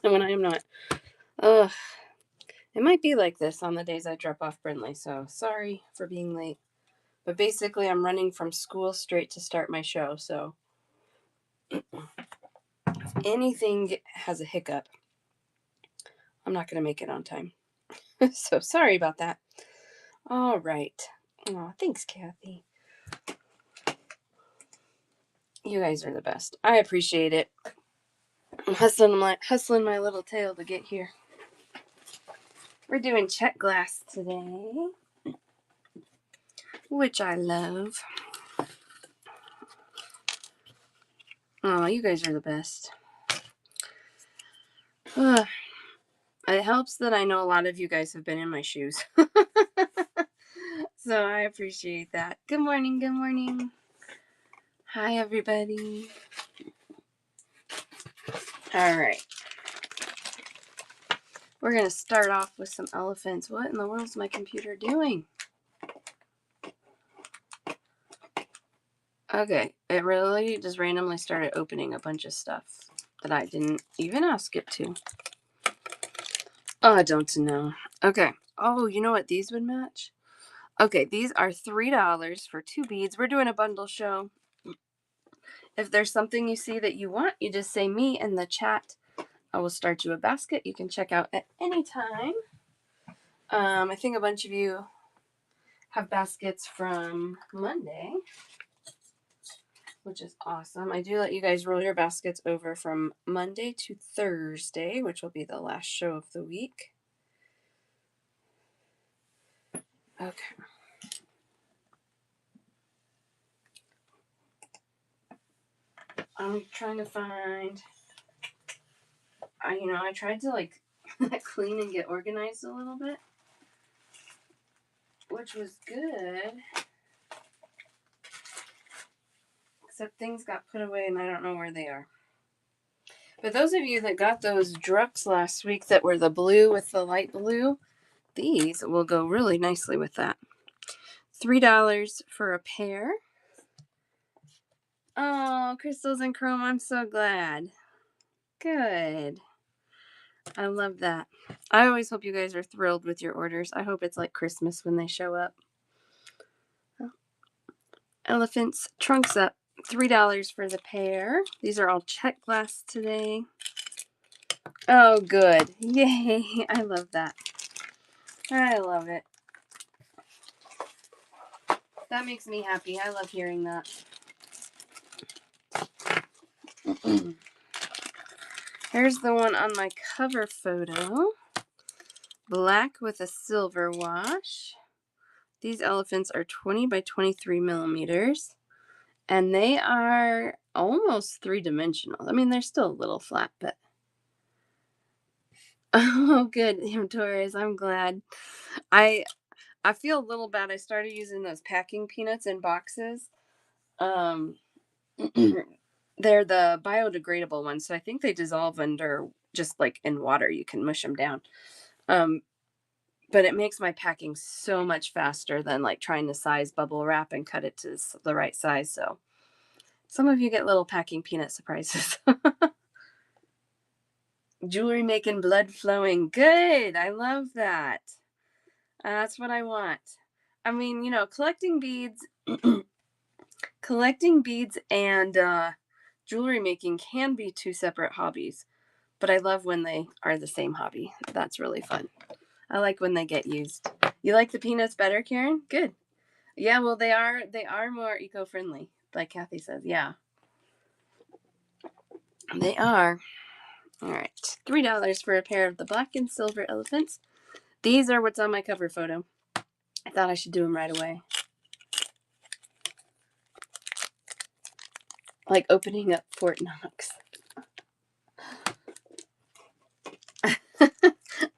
when I am not. Ugh. It might be like this on the days I drop off Brindley, so sorry for being late. But basically, I'm running from school straight to start my show, so if anything has a hiccup, I'm not going to make it on time. So sorry about that. All right. Oh, thanks, Kathy. You guys are the best. I appreciate it. I'm hustling my little tail to get here. We're doing Czech glass today, which I love. Oh, you guys are the best. Ugh. It helps that I know a lot of you guys have been in my shoes. So I appreciate that. Good morning, good morning. Hi, everybody. All right. We're going to start off with some elephants. What in the world is my computer doing? Okay, it really just randomly started opening a bunch of stuff that I didn't even ask it to. Oh, I don't know. Okay. Oh, you know what these would match? Okay, these are $3 for 2 beads. We're doing a bundle show. If there's something you see that you want, you just say me in the chat. I will start you a basket you can check out at any time. I think a bunch of you have baskets from Monday, which is awesome. I do let you guys roll your baskets over from Monday to Thursday, which will be the last show of the week. Okay. I'm trying to find, I tried to like clean and get organized a little bit, which was good. Except things got put away and I don't know where they are. But those of you that got those Drucks last week that were the blue with the light blue, these will go really nicely with that. $3 for a pair. Oh, crystals and chrome, I'm so glad. Good. I love that. I always hope you guys are thrilled with your orders. I hope it's like Christmas when they show up. Elephants, trunks up. $3 for the pair. These are all Czech glass today. Oh, good. Yay. I love that. I love it. That makes me happy. I love hearing that. Here's the one on my cover photo. Black with a silver wash. These elephants are 20 by 23 millimeters. And they are almost 3-dimensional. I mean, they're still a little flat, but... Oh, good, Taurus. I'm glad. I feel a little bad. I started using those packing peanuts in boxes. They're the biodegradable ones, so I think they dissolve under just like in water. You can mush them down. But it makes my packing so much faster than like trying to size bubble wrap and cut it to the right size. So some of you get little packing peanut surprises. Jewelry making, blood flowing. Good. I love that. That's what I want. I mean, collecting beads and jewelry making can be 2 separate hobbies, but I love when they are the same hobby. That's really fun. I like when they get used. You like the peanuts better, Karen? Good. Yeah, well, they are more eco-friendly, like Kathy says. Yeah, they are. All right, $3 for a pair of the black and silver elephants. These are what's on my cover photo. I thought I should do them right away. Like opening up Fort Knox.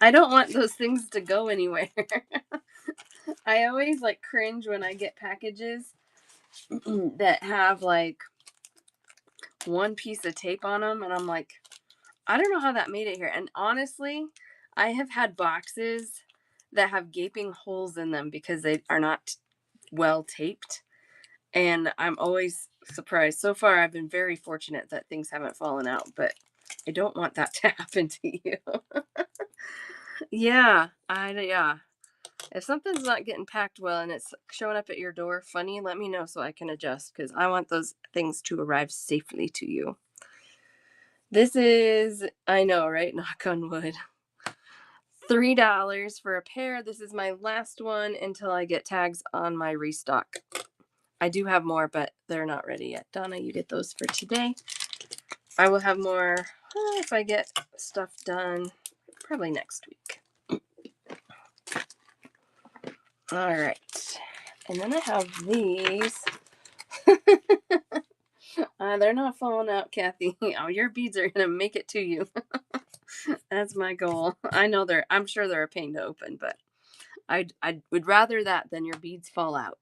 I don't want those things to go anywhere. I always like cringe when I get packages that have like one piece of tape on them, and I'm like, I don't know how that made it here. And honestly, I have had boxes that have gaping holes in them because they are not well taped, and I'm always surprised. So far, I've been very fortunate that things haven't fallen out, but I don't want that to happen to you. Yeah, yeah. If something's not getting packed well and it's showing up at your door funny, let me know so I can adjust because I want those things to arrive safely to you. This is, I know, right? Knock on wood. $3 for a pair. This is my last one until I get tags on my restock. I do have more, but they're not ready yet. Donna, you get those for today. I will have more if I get stuff done probably next week. All right. And then I have these. They're not falling out, Kathy. Oh, your beads are going to make it to you. That's my goal. I know I'm sure they're a pain to open, but I would rather that than your beads fall out.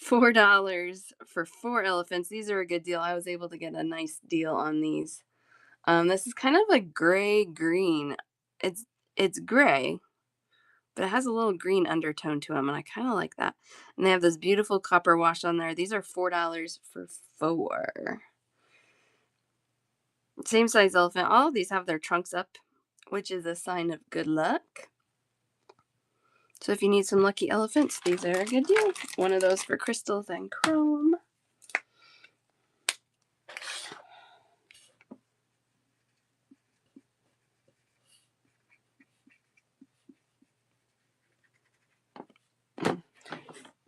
$4 for 4 elephants. These are a good deal. I was able to get a nice deal on these. This is kind of a gray green. It's gray, but it has a little green undertone to them, and I kind of like that. And they have this beautiful copper wash on there. These are $4 for 4. Same size elephant. All of these have their trunks up, which is a sign of good luck. So if you need some lucky elephants, these are a good deal. One of those for crystals and chrome.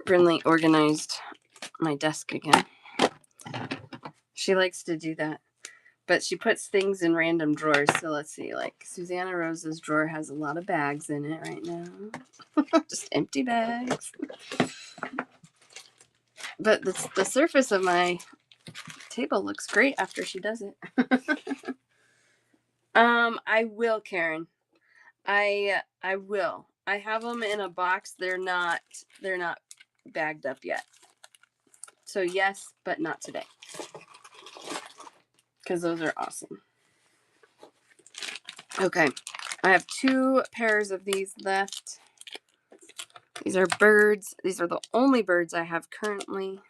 Brinley organized my desk again. She likes to do that. But she puts things in random drawers. So let's see, like Susanna Rose's drawer has a lot of bags in it right now. Just empty bags. But the surface of my table looks great after she does it. I will, Karen. I will. I have them in a box. They're not bagged up yet. So yes, but not today. Because those are awesome. Okay. I have 2 pairs of these left. These are birds. These are the only birds I have currently.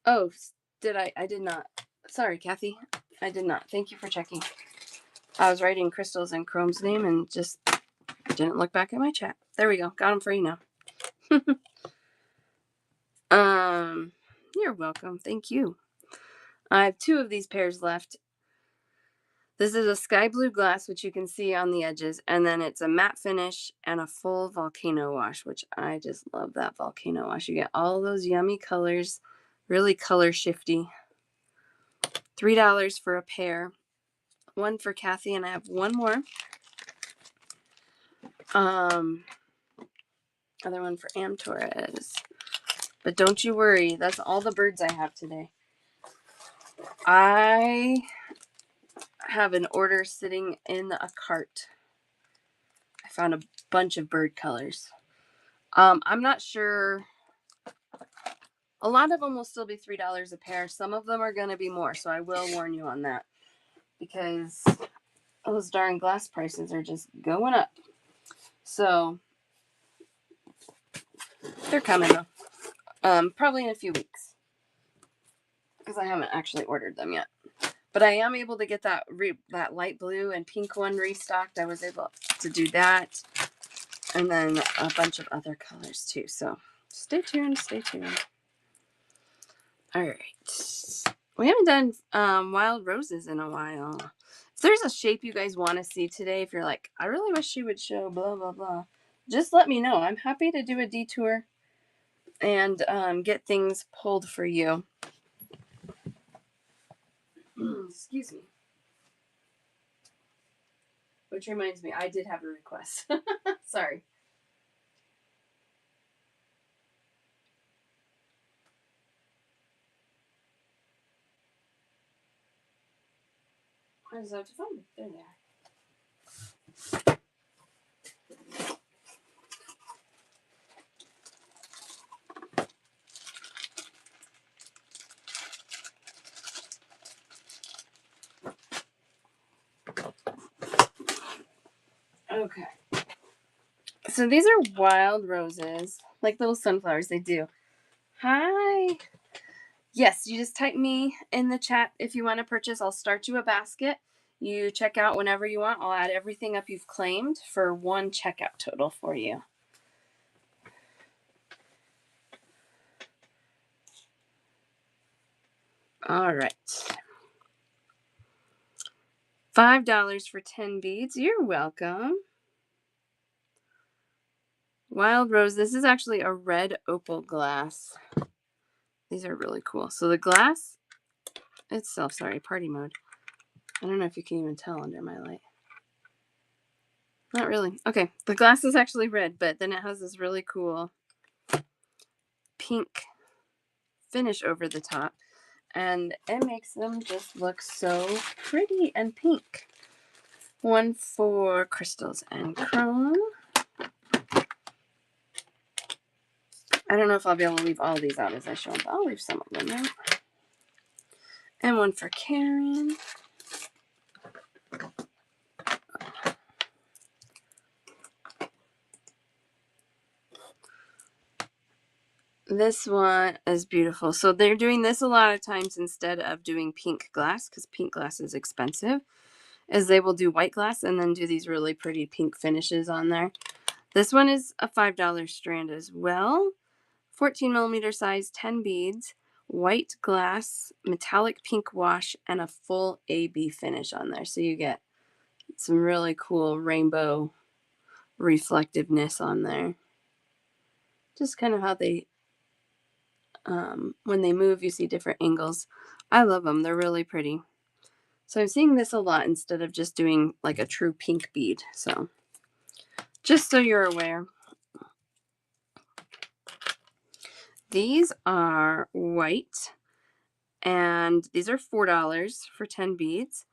Oh, did I? I did not. Sorry, Kathy. I did not. Thank you for checking. I was writing Crystal's and Chrome's name and just didn't look back at my chat. There we go. Got them for you now. You're welcome. Thank you. I have 2 of these pairs left. This is a sky blue glass, which you can see on the edges, and then it's a matte finish and a full volcano wash, which I just love that volcano wash. You get all those yummy colors, really color shifty. $3 for a pair. 1 for Kathy, and I have 1 more. Other one for Am Torres. But don't you worry, that's all the birds I have today. I have an order sitting in a cart. I found a bunch of bird colors. I'm not sure. A lot of them will still be $3 a pair. Some of them are going to be more, so I will warn you on that. Because those darn glass prices are just going up. So, they're coming though. Probably in a few weeks. Because I haven't actually ordered them yet. But I am able to get that light blue and pink one restocked. I was able to do that. And then a bunch of other colors too. So stay tuned. Stay tuned. All right. We haven't done wild roses in a while. If there's a shape you guys want to see today, if you're like, I really wish she would show blah, blah, blah, just let me know. I'm happy to do a detour and get things pulled for you. Excuse me. Which reminds me, I did have a request. Sorry. I just have to find them. There they are. Okay. So these are wild roses, like little sunflowers. They do. Hi. Yes, you just type me in the chat if you want to purchase. I'll start you a basket. You check out whenever you want. I'll add everything up you've claimed for one checkout total for you. All right. $5 for 10 beads. You're welcome. Wild Rose. This is actually a red opal glass. These are really cool. So the glass itself, sorry, party mode. I don't know if you can even tell under my light. Not really. Okay, the glass is actually red, but then it has this really cool pink finish over the top. And it makes them just look so pretty and pink. One for crystals and chrome. I don't know if I'll be able to leave all these out as I show them, but I'll leave some of them out. And one for Karen. This one is beautiful. So they're doing this a lot of times instead of doing pink glass, because pink glass is expensive, is they will do white glass and then do these really pretty pink finishes on there. This one is a $5 strand as well. 14 millimeter size, 10 beads, white glass, metallic pink wash, and a full AB finish on there. So you get some really cool rainbow reflectiveness on there. Just kind of how they, when they move, you see different angles. I love them. They're really pretty. So I'm seeing this a lot instead of just doing like a true pink bead. So just so you're aware. These are white, and these are $4 for 10 beads.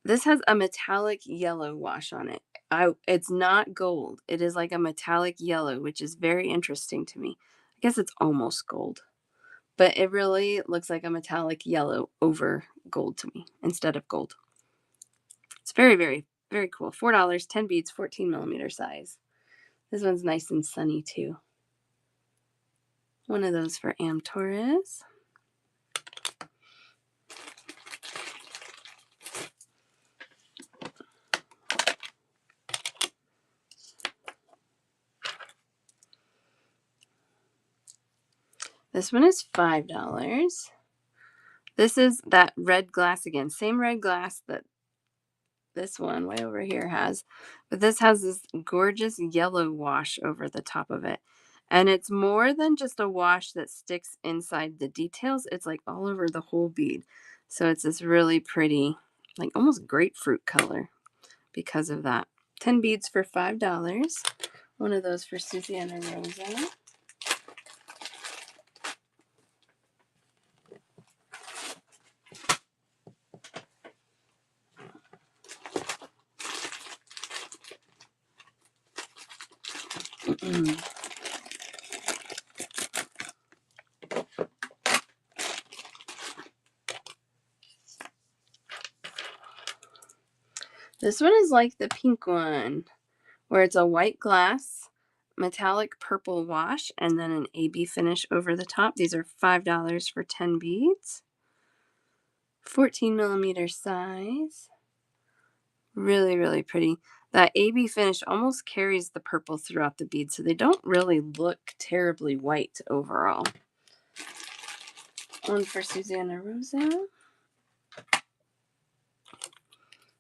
This has a metallic yellow wash on it. It's not gold. It is like a metallic yellow, which is very interesting to me. I guess it's almost gold, but it really looks like a metallic yellow over gold to me instead of gold. It's very, very, very cool. $4, 10 beads, 14 millimeter size. This one's nice and sunny too. One of those for Am Torres. This one is $5. This is that red glass again. Same red glass that this one way over here has. But this has this gorgeous yellow wash over the top of it. And it's more than just a wash that sticks inside the details. It's like all over the whole bead. So it's this really pretty, like almost grapefruit color because of that. 10 beads for $5. One of those for Susanna Rosa. This one is like the pink one, where it's a white glass, metallic purple wash, and then an AB finish over the top. These are $5 for 10 beads. 14 millimeter size. Really, really pretty. That AB finish almost carries the purple throughout the bead, so they don't really look terribly white overall. One for Susanna Rosa.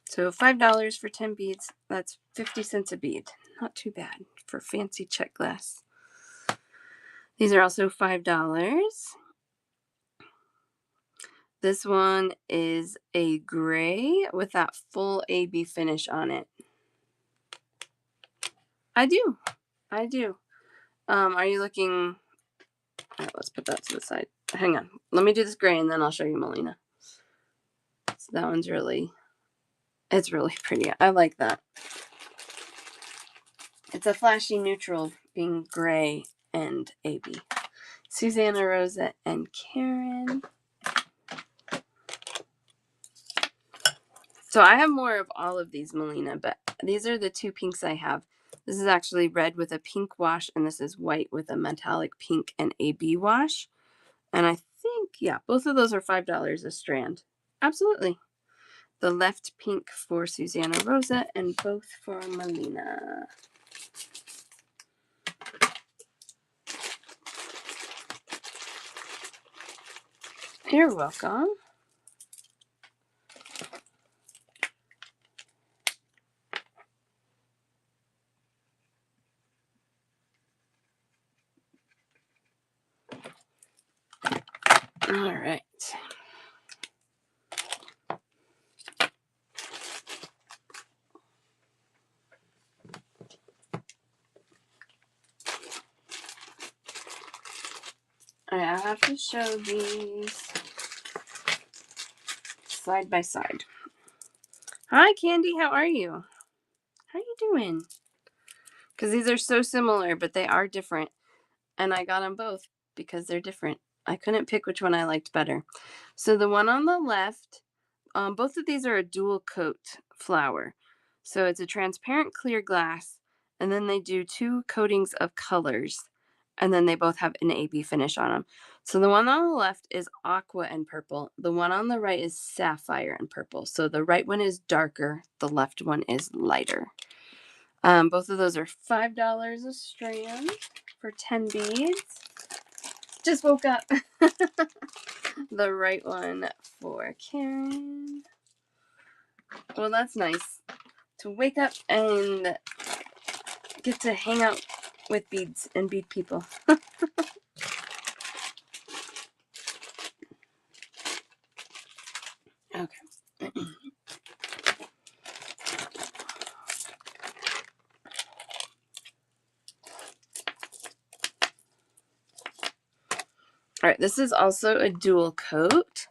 So $5 for 10 beads. That's 50 cents a bead. Not too bad for fancy Czech glass. These are also $5. This one is a gray with that full AB finish on it. I do. Are you looking? All right, let's put that to the side. Hang on. Let me do this gray and then I'll show you Melina. So that one's it's really pretty. I like that. It's a flashy neutral being gray and AB. Susanna Rosa and Karen. So I have more of all of these, Melina, but these are the two pinks I have. This is actually red with a pink wash, and this is white with a metallic pink and AB wash. And I think Yeah, both of those are $5 a strand. Absolutely. The left pink for Susanna Rosa and both for Melina. You're welcome. All right. All right, I have to show these side by side. Hi, Candy. How are you? How are you doing? Because these are so similar, but they are different. And I got them both because they're different. I couldn't pick which one I liked better. So the one on the left, both of these are a dual coat flower. So it's a transparent clear glass, and then they do 2 coatings of colors, and then they both have an AB finish on them. So the one on the left is aqua and purple. The one on the right is sapphire and purple. So the right one is darker. The left one is lighter. Both of those are $5 a strand for 10 beads. Just woke up. The right one for Karen. Well, that's nice to wake up and get to hang out with beads and bead people. Okay. All right, this is also a dual coat,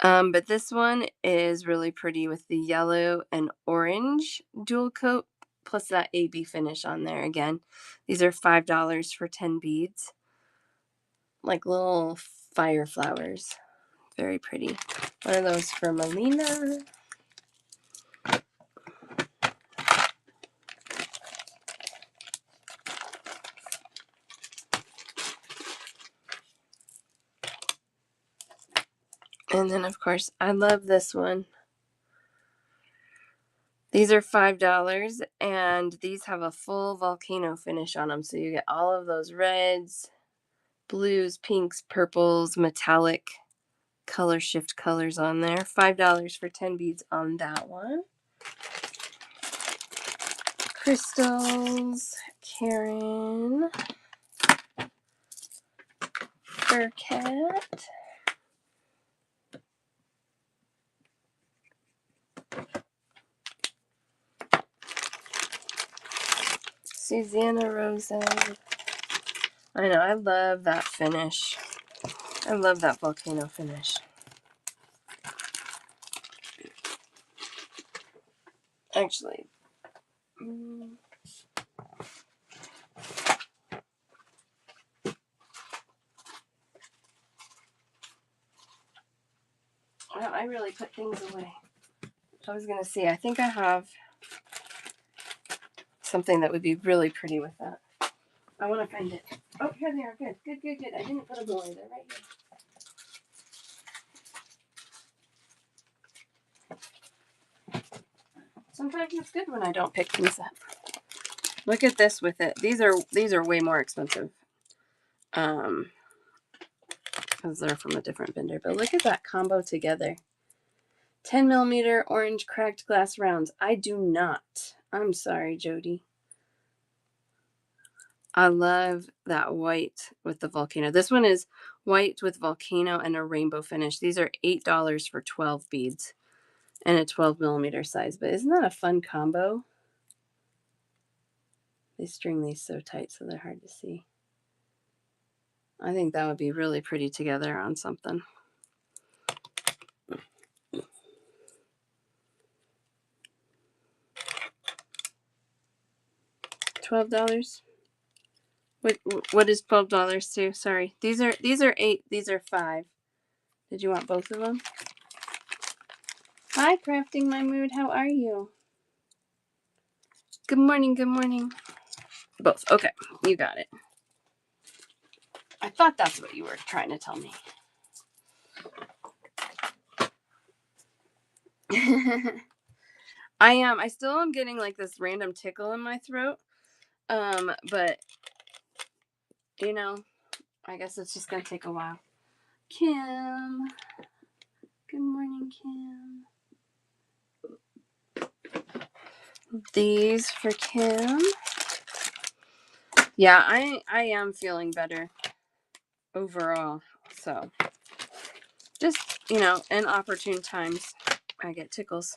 but this one is really pretty with the yellow and orange dual coat, plus that AB finish on there again. These are $5 for 10 beads, like little fire flowers. Very pretty. One of those for Melina. And then, of course, I love this one. These are $5, and these have a full volcano finish on them. So you get all of those reds, blues, pinks, purples, metallic color shift colors on there. $5 for 10 beads on that one. Crystals, Karen, Fur Cat. Susanna Rosa. I know, I love that finish. I love that volcano finish. Actually, I really put things away. I was going to see, I think I have something that would be really pretty with that. I want to find it. Oh, here they are. Good, good, good, good. I didn't put them away. They're right here. Sometimes it's good when I don't pick things up. Look at this with it. These are way more expensive. Because they're from a different vendor. But look at that combo together. 10mm orange cracked glass rounds. I do not. I'm sorry, Jody. I love that white with the volcano. This one is white with volcano and a rainbow finish. These are $8 for 12 beads and a 12mm size. But isn't that a fun combo? They string these so tight so they're hard to see. I think that would be really pretty together on something. $12. What is $12 too? Sorry. These are $8. These are $5. Did you want both of them? Hi, Crafting My Mood. How are you? Good morning. Good morning. Both. Okay. You got it. I thought that's what you were trying to tell me. I still am getting like this random tickle in my throat. But you know, I guess it's just gonna take a while. Kim. Good morning, Kim. These for Kim. Yeah, I am feeling better overall. So just, in opportune times, I get tickles.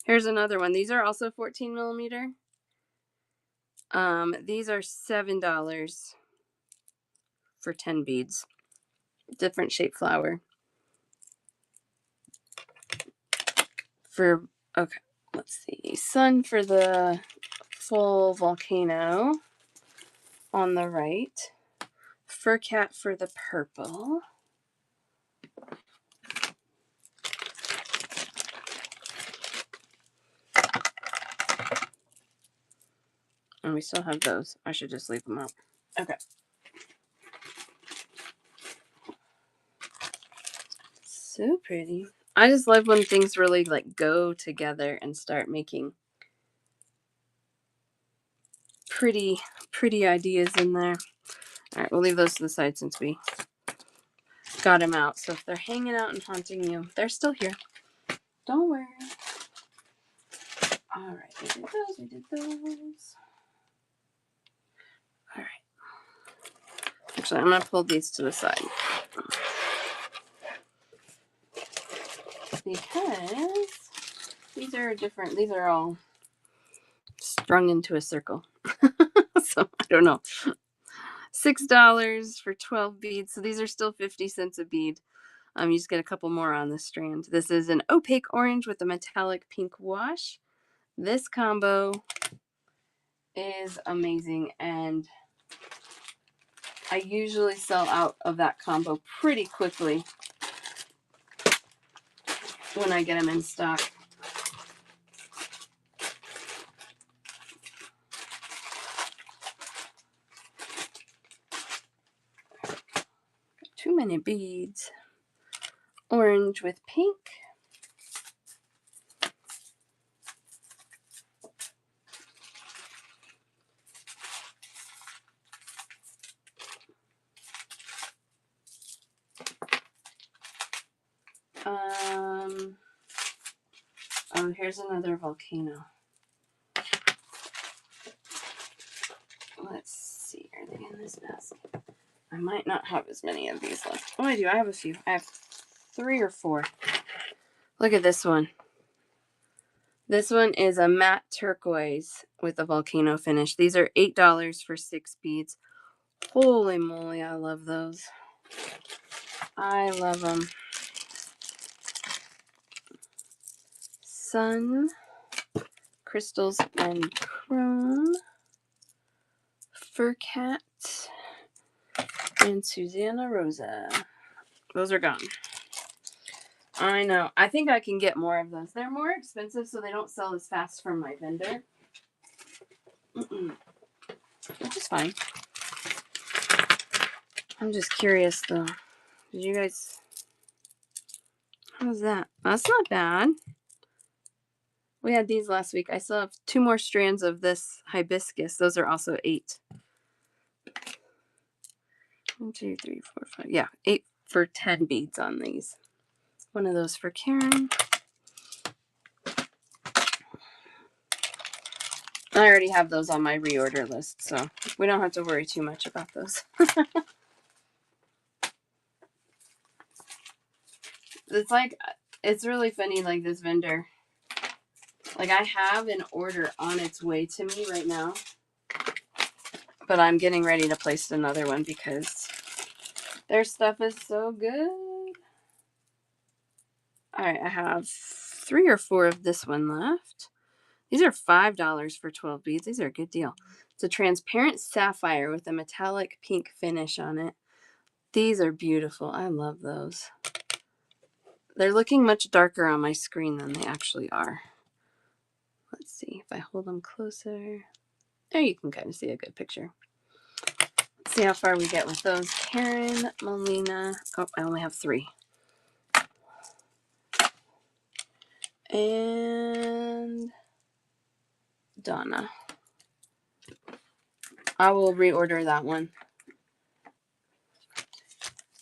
Here's another one. These are also 14 millimeter. These are $7 for 10 beads. Different shape flower. Okay, let's see. Sun for the full volcano on the right. Fur cat for the purple. And we still have those. I should just leave them out. Okay. So pretty. I just love when things really like go together and start making pretty ideas in there. All right, we'll leave those to the side since we got them out. So if they're hanging out and haunting you, they're still here. Don't worry. All right, we did those. All right. Actually, I'm going to pull these to the side. Because these are different. These are all strung into a circle. So I don't know. $6 for 12 beads. So these are still 50 cents a bead. You just get a couple more on the strand. This is an opaque orange with a metallic pink wash. This combo is amazing, and I usually sell out of that combo pretty quickly when I get them in stock. Too many beads. Orange with pink. Oh, here's another volcano. Let's see, are they in this basket? I might not have as many of these left. Oh, I do. I have a few. I have 3 or 4. Look at this one. This one is a matte turquoise with a volcano finish. These are $8 for 6 beads. Holy moly, I love those. I love them. Sun, crystals, and chrome. Fur cat, and Susanna Rosa. Those are gone. I know. I think I can get more of those. They're more expensive, so they don't sell as fast from my vendor. Which is fine. I'm just curious, though. Did you guys... How's that? That's not bad. We had these last week. I still have 2 more strands of this hibiscus. Those are also 8. 1, 2, 3, 4, 5. Yeah, 8 for 10 beads on these. One of those for Karen. I already have those on my reorder list, so we don't have to worry too much about those. It's really funny, like this vendor. Like I have an order on its way to me right now, but I'm getting ready to place another one because their stuff is so good. All right, I have 3 or 4 of this one left. These are $5 for 12 beads. These are a good deal. It's a transparent sapphire with a metallic pink finish on it. These are beautiful. I love those. They're looking much darker on my screen than they actually are. Let's see if I hold them closer. There you can kind of see a good picture. Let's see how far we get with those. Karen, Molina. Oh, I only have 3. And Donna. I will reorder that one.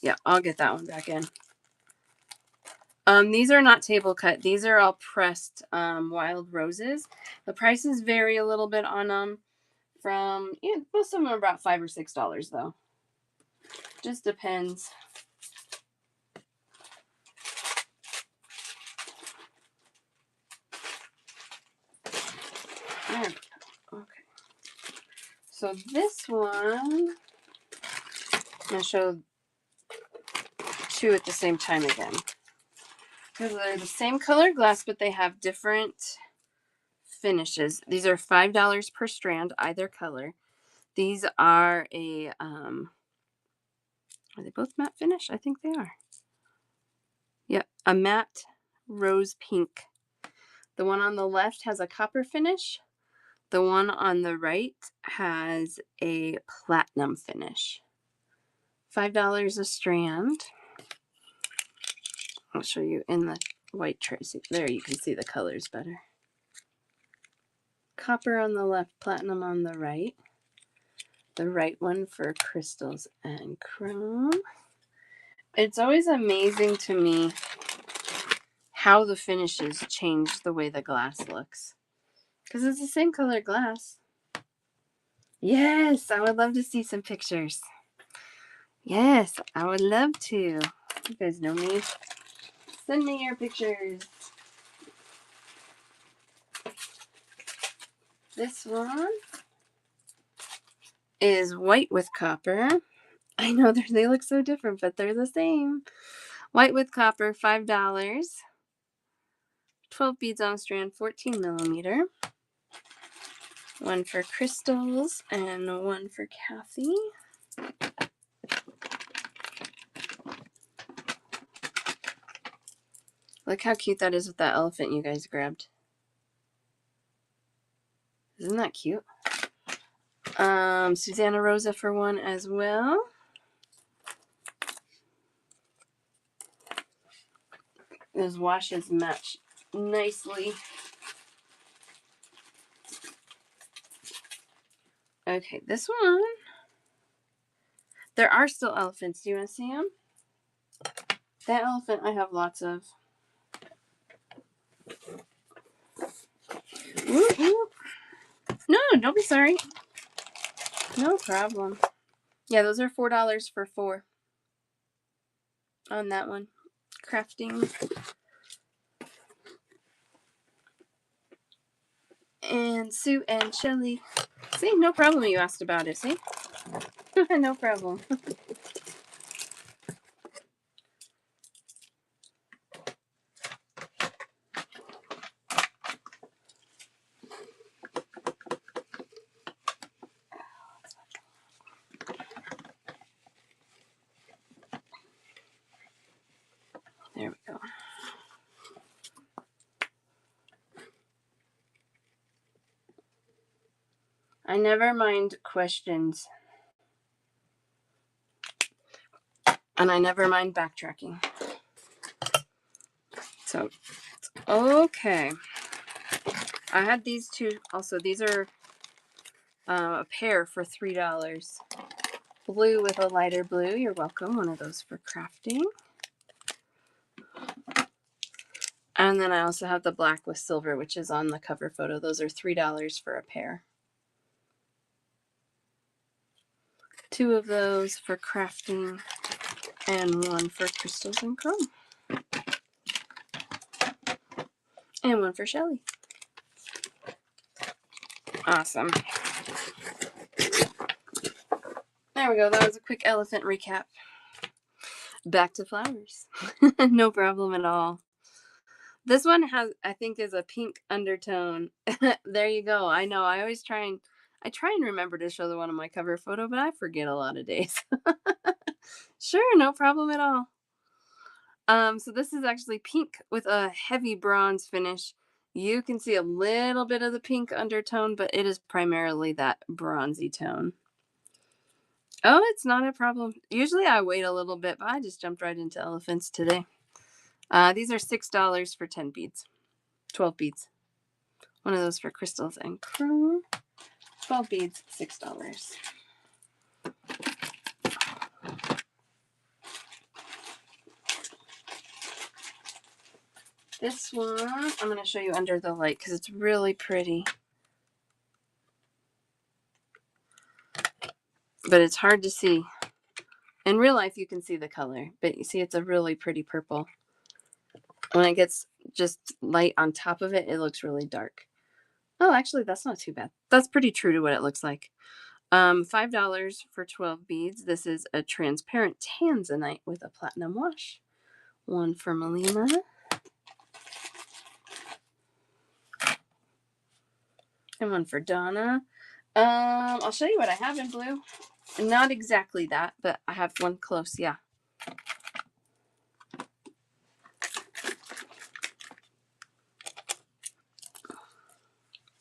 Yeah, I'll get that one back in. These are not table cut. These are all pressed wild roses. The prices vary a little bit on them. Most of them are about $5 or $6 though. Just depends. There we go. Okay. So this one, I'm gonna show two at the same time again. Because they're the same color glass, but they have different finishes. These are $5 per strand, either color. These are are they both matte finish? I think they are. Yep, a matte rose pink. The one on the left has a copper finish. The one on the right has a platinum finish. $5 a strand. I'll show you in the white tray. There you can see the colors better. Copper on the left, platinum on the right. The right one for crystals and chrome. It's always amazing to me how the finishes change the way the glass looks. Because it's the same color glass. Yes, I would love to see some pictures. Yes, I would love to. You guys know me. Send me your pictures. This one is white with copper. I know they look so different, but they're the same. White with copper, $5. 12 beads on strand, 14 millimeter. One for crystals and one for Kathy. Look how cute that is with that elephant you guys grabbed. Isn't that cute? Susanna Rosa for one as well. Those washes match nicely. Okay, this one. There are still elephants. Do you want to see them? That elephant I have lots of. Whoop, whoop. No, don't be sorry. No problem. Yeah, those are $4 for 4 on that one. Crafting. And Sue and Shelly. See, no problem you asked about it, see? No problem. There we go. I never mind questions. And I never mind backtracking. So, okay. I had these two. Also, these are a pair for $3. Blue with a lighter blue. You're welcome. One of those for crafting. And then I also have the black with silver, which is on the cover photo. Those are $3 for a pair. 2 of those for crafting and 1 for crystals and chrome. And 1 for Shelly. Awesome. There we go. That was a quick elephant recap. Back to flowers. No problem at all. This one has, I think, is a pink undertone. There you go. I know. I try and remember to show the one on my cover photo, but I forget a lot of days. Sure, no problem at all. So this is actually pink with a heavy bronze finish. You can see a little bit of the pink undertone, but it is primarily that bronzy tone. Oh, it's not a problem. Usually I wait a little bit, but I just jumped right into elephants today. These are $6 for 10 beads. 12 beads. One of those for crystals and chrome. 12 beads, $6. This one, I'm going to show you under the light because it's really pretty. But it's hard to see. In real life, you can see the color. But you see, it's a really pretty purple. When it gets just light on top of it, it looks really dark. Oh, actually, that's not too bad. That's pretty true to what it looks like. $5 for 12 beads. This is a transparent tanzanite with a platinum wash. One for Melina. And one for Donna. I'll show you what I have in blue. Not exactly that, but I have one close, yeah.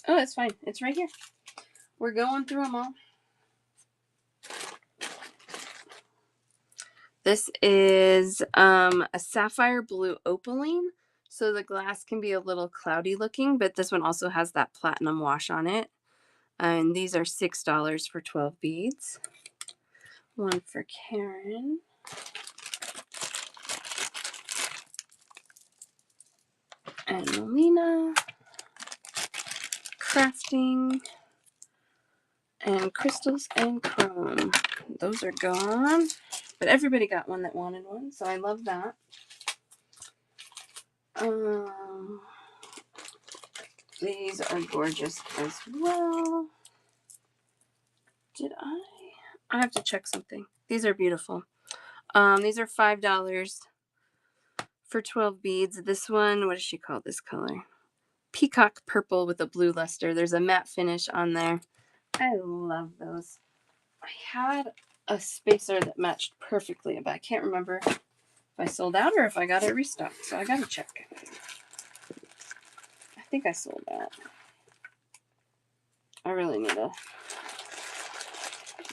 Oh, it's fine. It's right here. We're going through them all. This is a sapphire blue opaline. So the glass can be a little cloudy looking, but this one also has that platinum wash on it. And these are $6 for 12 beads. One for Karen. And Melina. Crafting. And crystals and chrome. Those are gone. But everybody got one that wanted one, so I love that. These are gorgeous as well. Did I have to check something. These are beautiful. These are $5 for 12 beads. This one, what does she call this color? Peacock purple with a blue luster. There's a matte finish on there. I love those. I had a spacer that matched perfectly, but I can't remember if I sold out or if I got it restocked. So I gotta check. I think I sold out. I really need to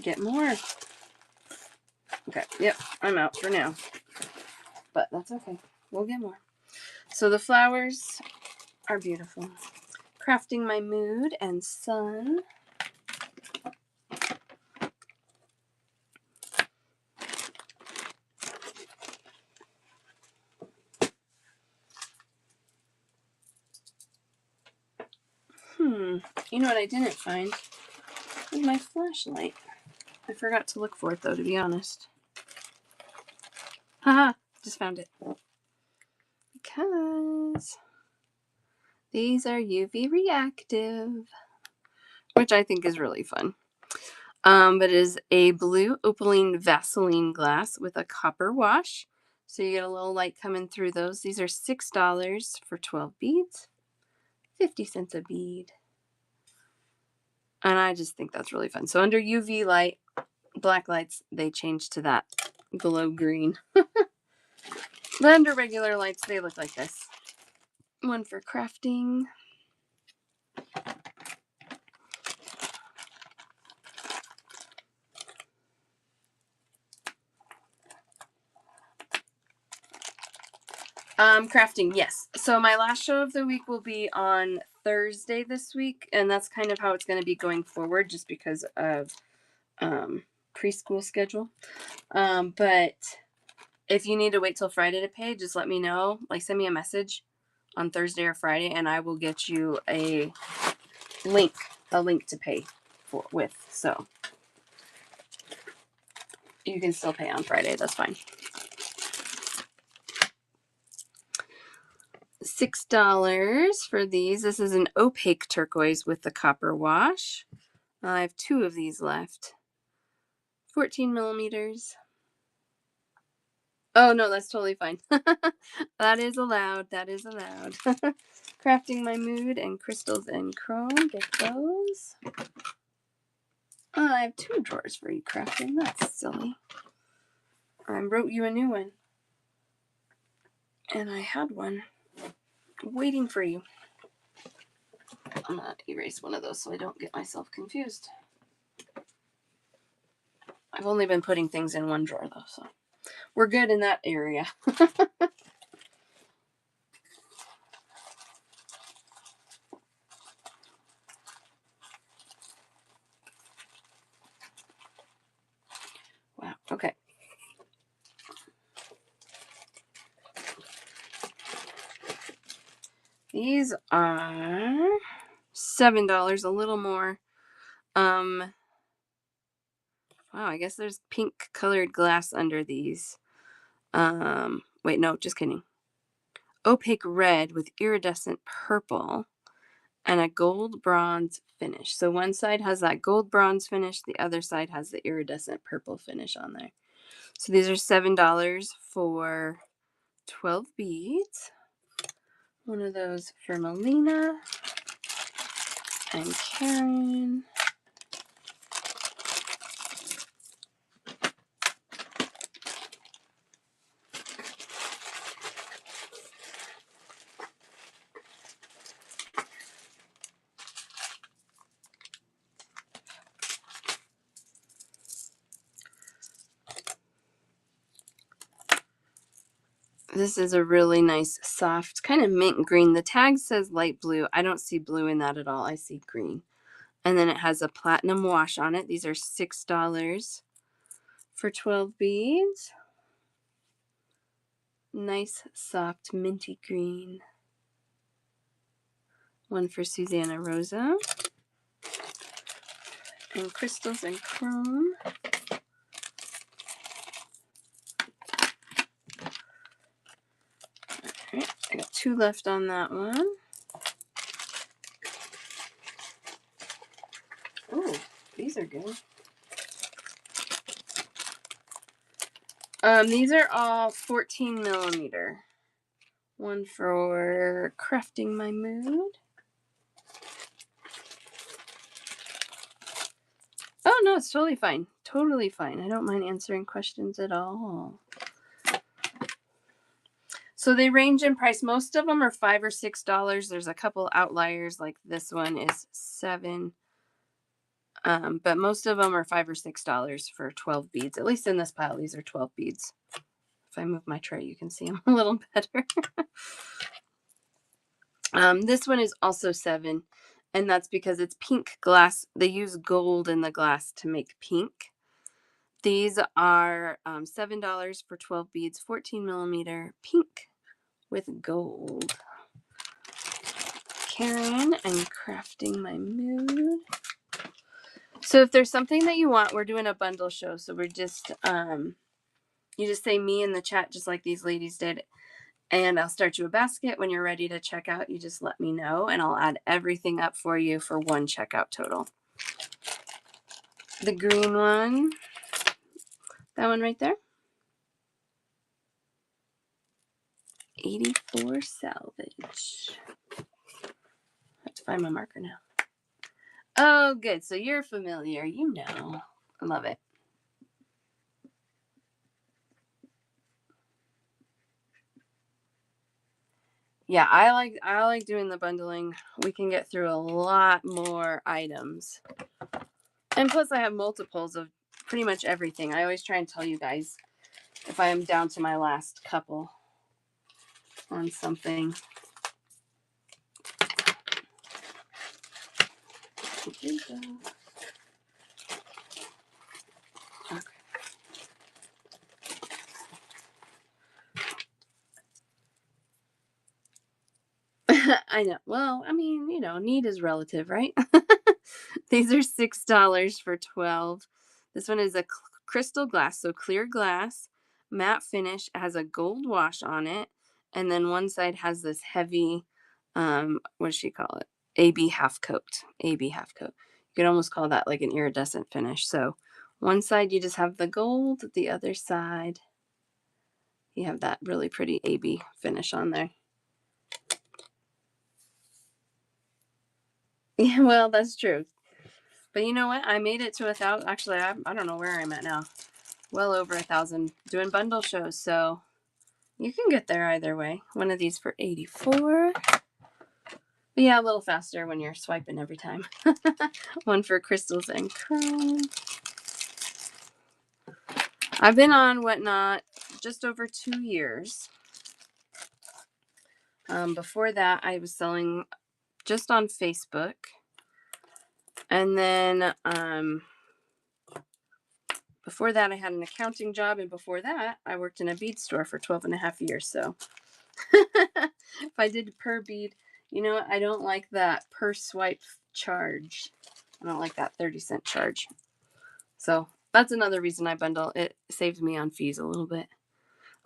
get more. Okay, yep, I'm out for now. But that's okay. We'll get more. So the flowers are beautiful. Crafting My Mood and Sun. You know what I didn't find? Was my flashlight. I forgot to look for it though, to be honest. Haha, just found it. Because these are UV reactive, which I think is really fun. But it is a blue opaline Vaseline glass with a copper wash. So you get a little light coming through those. These are $6 for 12 beads. 50 cents a bead. And I just think that's really fun. So under UV light, black lights, they change to that glow green. But under regular lights, they look like this. One for crafting. Crafting, yes. So my last show of the week will be on Thursday this week, and that's kind of how it's going to be going forward, just because of preschool schedule. But if you need to wait till Friday to pay, just let me know. Like, send me a message on Thursday or Friday, and I will get you a link to pay with. So you can still pay on Friday. That's fine. $6 for these. This is an opaque turquoise with the copper wash. I have 2 of these left. 14 millimeters. Oh, no, that's totally fine. That is allowed. That is allowed. Crafting My Mood and crystals and chrome. Get those. Oh, I have 2 drawers for you crafting. That's silly. I wrote you a new one. And I had one waiting for you. I'm going to erase one of those so I don't get myself confused. I've only been putting things in one drawer, though, so we're good in that area. These are $7, a little more. Wow, I guess there's pink colored glass under these. Wait, no, just kidding. Opaque red with iridescent purple and a gold bronze finish. So one side has that gold bronze finish, the other side has the iridescent purple finish on there. So these are $7 for 12 beads. One of those for Melina and Karen. This is a really nice, soft, kind of mint green. The tag says light blue. I don't see blue in that at all. I see green. And then it has a platinum wash on it. These are $6 for 12 beads. Nice, soft, minty green. One for Susanna Rosa. And crystals and chrome. All right, I got 2 left on that one. Oh, these are good. These are all 14 millimeter. One for crafting my mood. Oh, no, it's totally fine. Totally fine. I don't mind answering questions at all. So they range in price. Most of them are $5 or $6. There's a couple outliers, like this one is $7. But most of them are $5 or $6 for 12 beads. At least in this pile, these are 12 beads. If I move my tray, you can see them a little better. This one is also $7, and that's because it's pink glass. They use gold in the glass to make pink. These are $7 for 12 beads, 14 millimeter pink with gold. Karen and crafting my mood. So if there's something that you want, we're doing a bundle show. So we're just, you just say me in the chat, just like these ladies did. And I'll start you a basket. When you're ready to check out, you just let me know and I'll add everything up for you for one checkout total. The green one, that one right there. 84 salvage. I have to find my marker now. Oh, good. So you're familiar. You know. I love it. Yeah, I like doing the bundling. We can get through a lot more items. And plus I have multiples of pretty much everything. I always try and tell you guys if I am down to my last couple on something. Okay. I know. Well, I mean, you know, need is relative, right? These are $6 for 12. This one is a crystal glass, so clear glass, matte finish. It has a gold wash on it, and then one side has this heavy, what does she call it? AB half coat. AB half coat. You could almost call that like an iridescent finish. So one side you just have the gold, the other side you have that really pretty AB finish on there. Yeah, well, that's true. But you know what? I made it to 1,000. Actually, I don't know where I'm at now. Well over 1,000 doing bundle shows. So you can get there either way. One of these for 84. But yeah, a little faster when you're swiping every time. One for crystals and chrome. I've been on Whatnot just over 2 years. Before that, I was selling just on Facebook. And then before that, I had an accounting job. And before that, I worked in a bead store for 12 and a half years. So if I did per bead, You know what? I don't like that per swipe charge. I don't like that 30-cent charge. So that's another reason I bundle. It saves me on fees a little bit.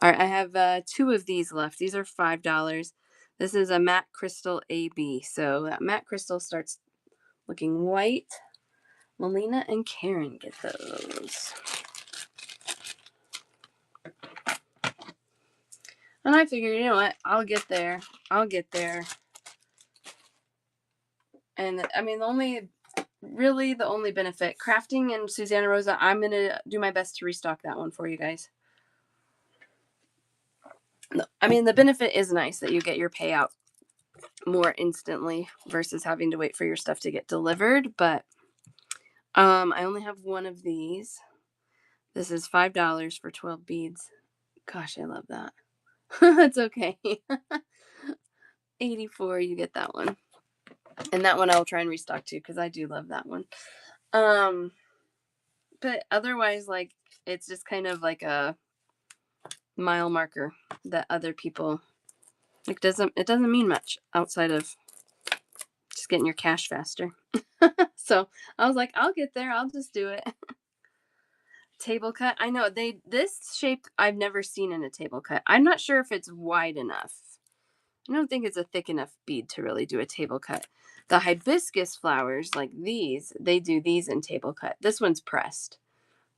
All right, I have 2 of these left. These are $5. This is a matte crystal AB. So that matte crystal starts looking white. Melina and Karen get those. And I figured, you know what? I'll get there. And I mean, the only benefit, crafting and Susanna Rosa, I'm going to do my best to restock that one for you guys. I mean, the benefit is nice that you get your payout more instantly versus having to wait for your stuff to get delivered. But I only have one of these. This is $5 for 12 beads. Gosh, I love that. That's okay. 84, you get that one. And that one I'll try and restock too, because I do love that one. But otherwise, like, it's just kind of like a mile marker that other people, like, it doesn't mean much outside of just getting your cash faster. So I was like, I'll get there. I'll just do it. Table cut. I know this shape I've never seen in a table cut. I'm not sure if it's wide enough. I don't think it's a thick enough bead to really do a table cut. The hibiscus flowers, like these, they do these in table cut. This one's pressed,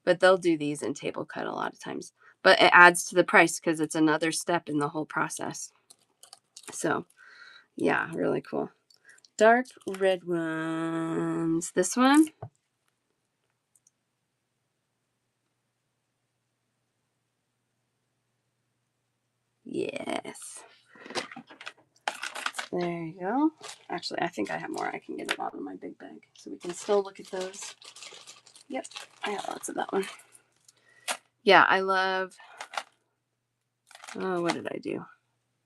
but they'll do these in table cut a lot of times. But it adds to the price because it's another step in the whole process. So, yeah, really cool. Dark red ones. This one. Yes. There you go. Actually, I think I have more. I can get it out of my big bag so we can still look at those. Yep, I got lots of that one. Yeah, I love... Oh, what did I do?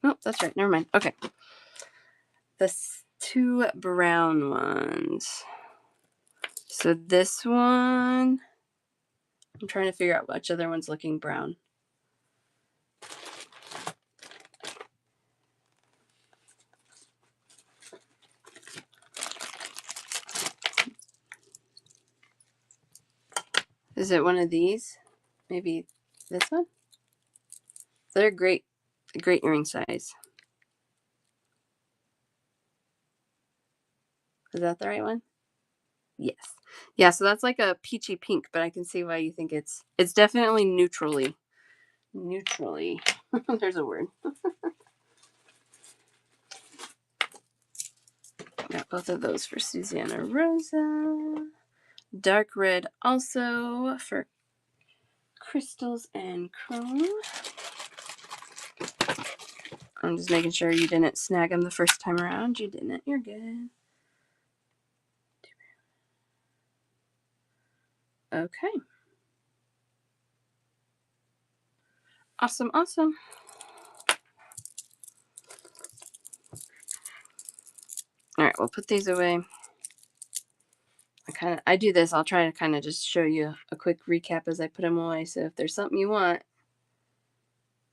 Oh, that's right. Never mind. Okay. The 2 brown ones. So this one... I'm trying to figure out which other one's looking brown. Is it one of these? Maybe this one? They're great earring size. Is that the right one? Yes. Yeah, so that's like a peachy pink, but I can see why you think it's definitely neutrally. There's a word. Got both of those for Susanna Rosa. Dark red also for crystals and chrome. I'm just making sure you didn't snag them the first time around. You didn't. You're good. Okay. Awesome. All right, we'll put these away. I do this. I'll try to kind of just show you a quick recap as I put them away. So if there's something you want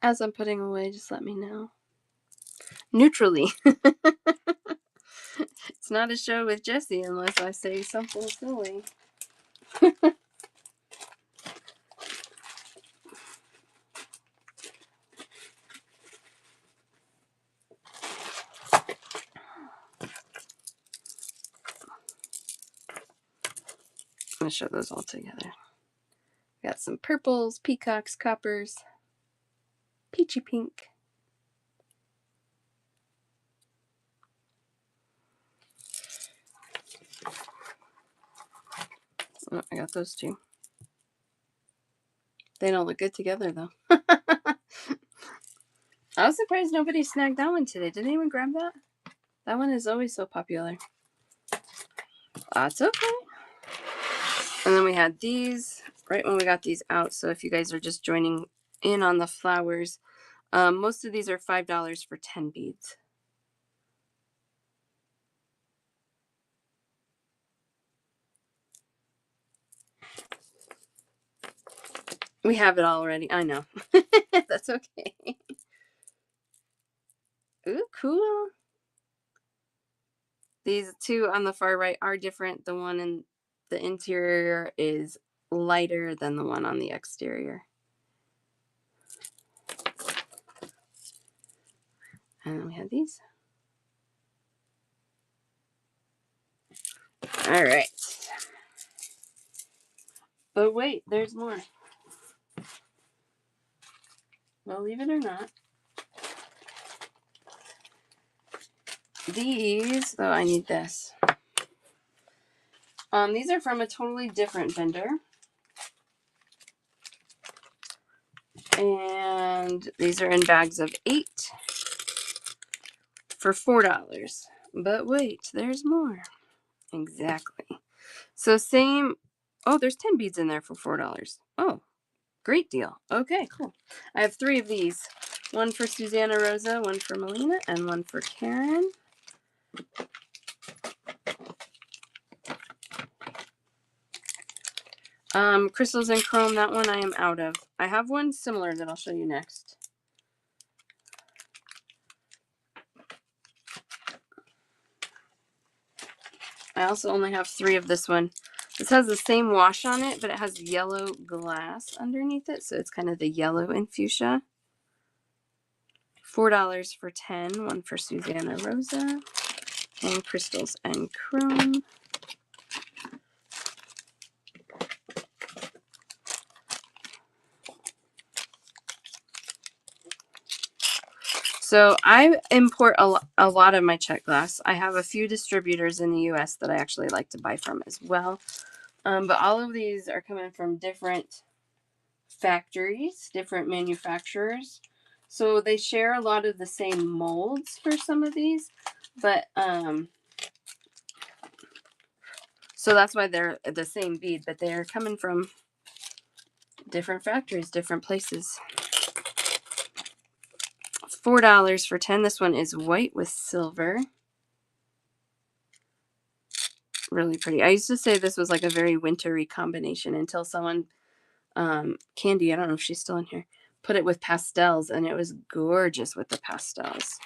as I'm putting away, just let me know. Neutrally. It's not a show with Jessie unless I say something silly. I'm going to show those all together. Got some purples, peacocks, coppers, peachy pink. Oh, I got those two. They don't look good together though. I was surprised nobody snagged that one today. Did anyone grab that? That one is always so popular. That's okay. And then we had these right when we got these out. So if you guys are just joining in on the flowers, most of these are $5 for 10 beads. We have it already. I know. That's okay. Ooh, cool. These two on the far right are different. The one in the interior is lighter than the one on the exterior. And then we have these. All right. But wait, there's more. Believe it or not. These, oh, I need this. These are from a totally different vendor. And these are in bags of 8 for $4. But wait, there's more. Exactly. So same, oh, there's 10 beads in there for $4. Oh, great deal. Okay, cool. I have 3 of these. One for Susanna Rosa, one for Melina, and one for Karen. Crystals and chrome, that one I am out of. I have one similar that I'll show you next. I also only have 3 of this one. This has the same wash on it, but it has yellow glass underneath it, so it's kind of the yellow in fuchsia. $4 for 10, one for Susanna Rosa, and crystals and chrome. So I import a lot of my Czech glass. I have a few distributors in the US that I actually like to buy from as well. But all of these are coming from different factories, different manufacturers. So they share a lot of the same molds for some of these, but so that's why they're the same bead, but they're coming from different factories, different places. $4 for 10. This one is white with silver. Really pretty. I used to say this was like a very wintry combination until someone, Candy, I don't know if she's still in here, put it with pastels, and it was gorgeous with the pastels.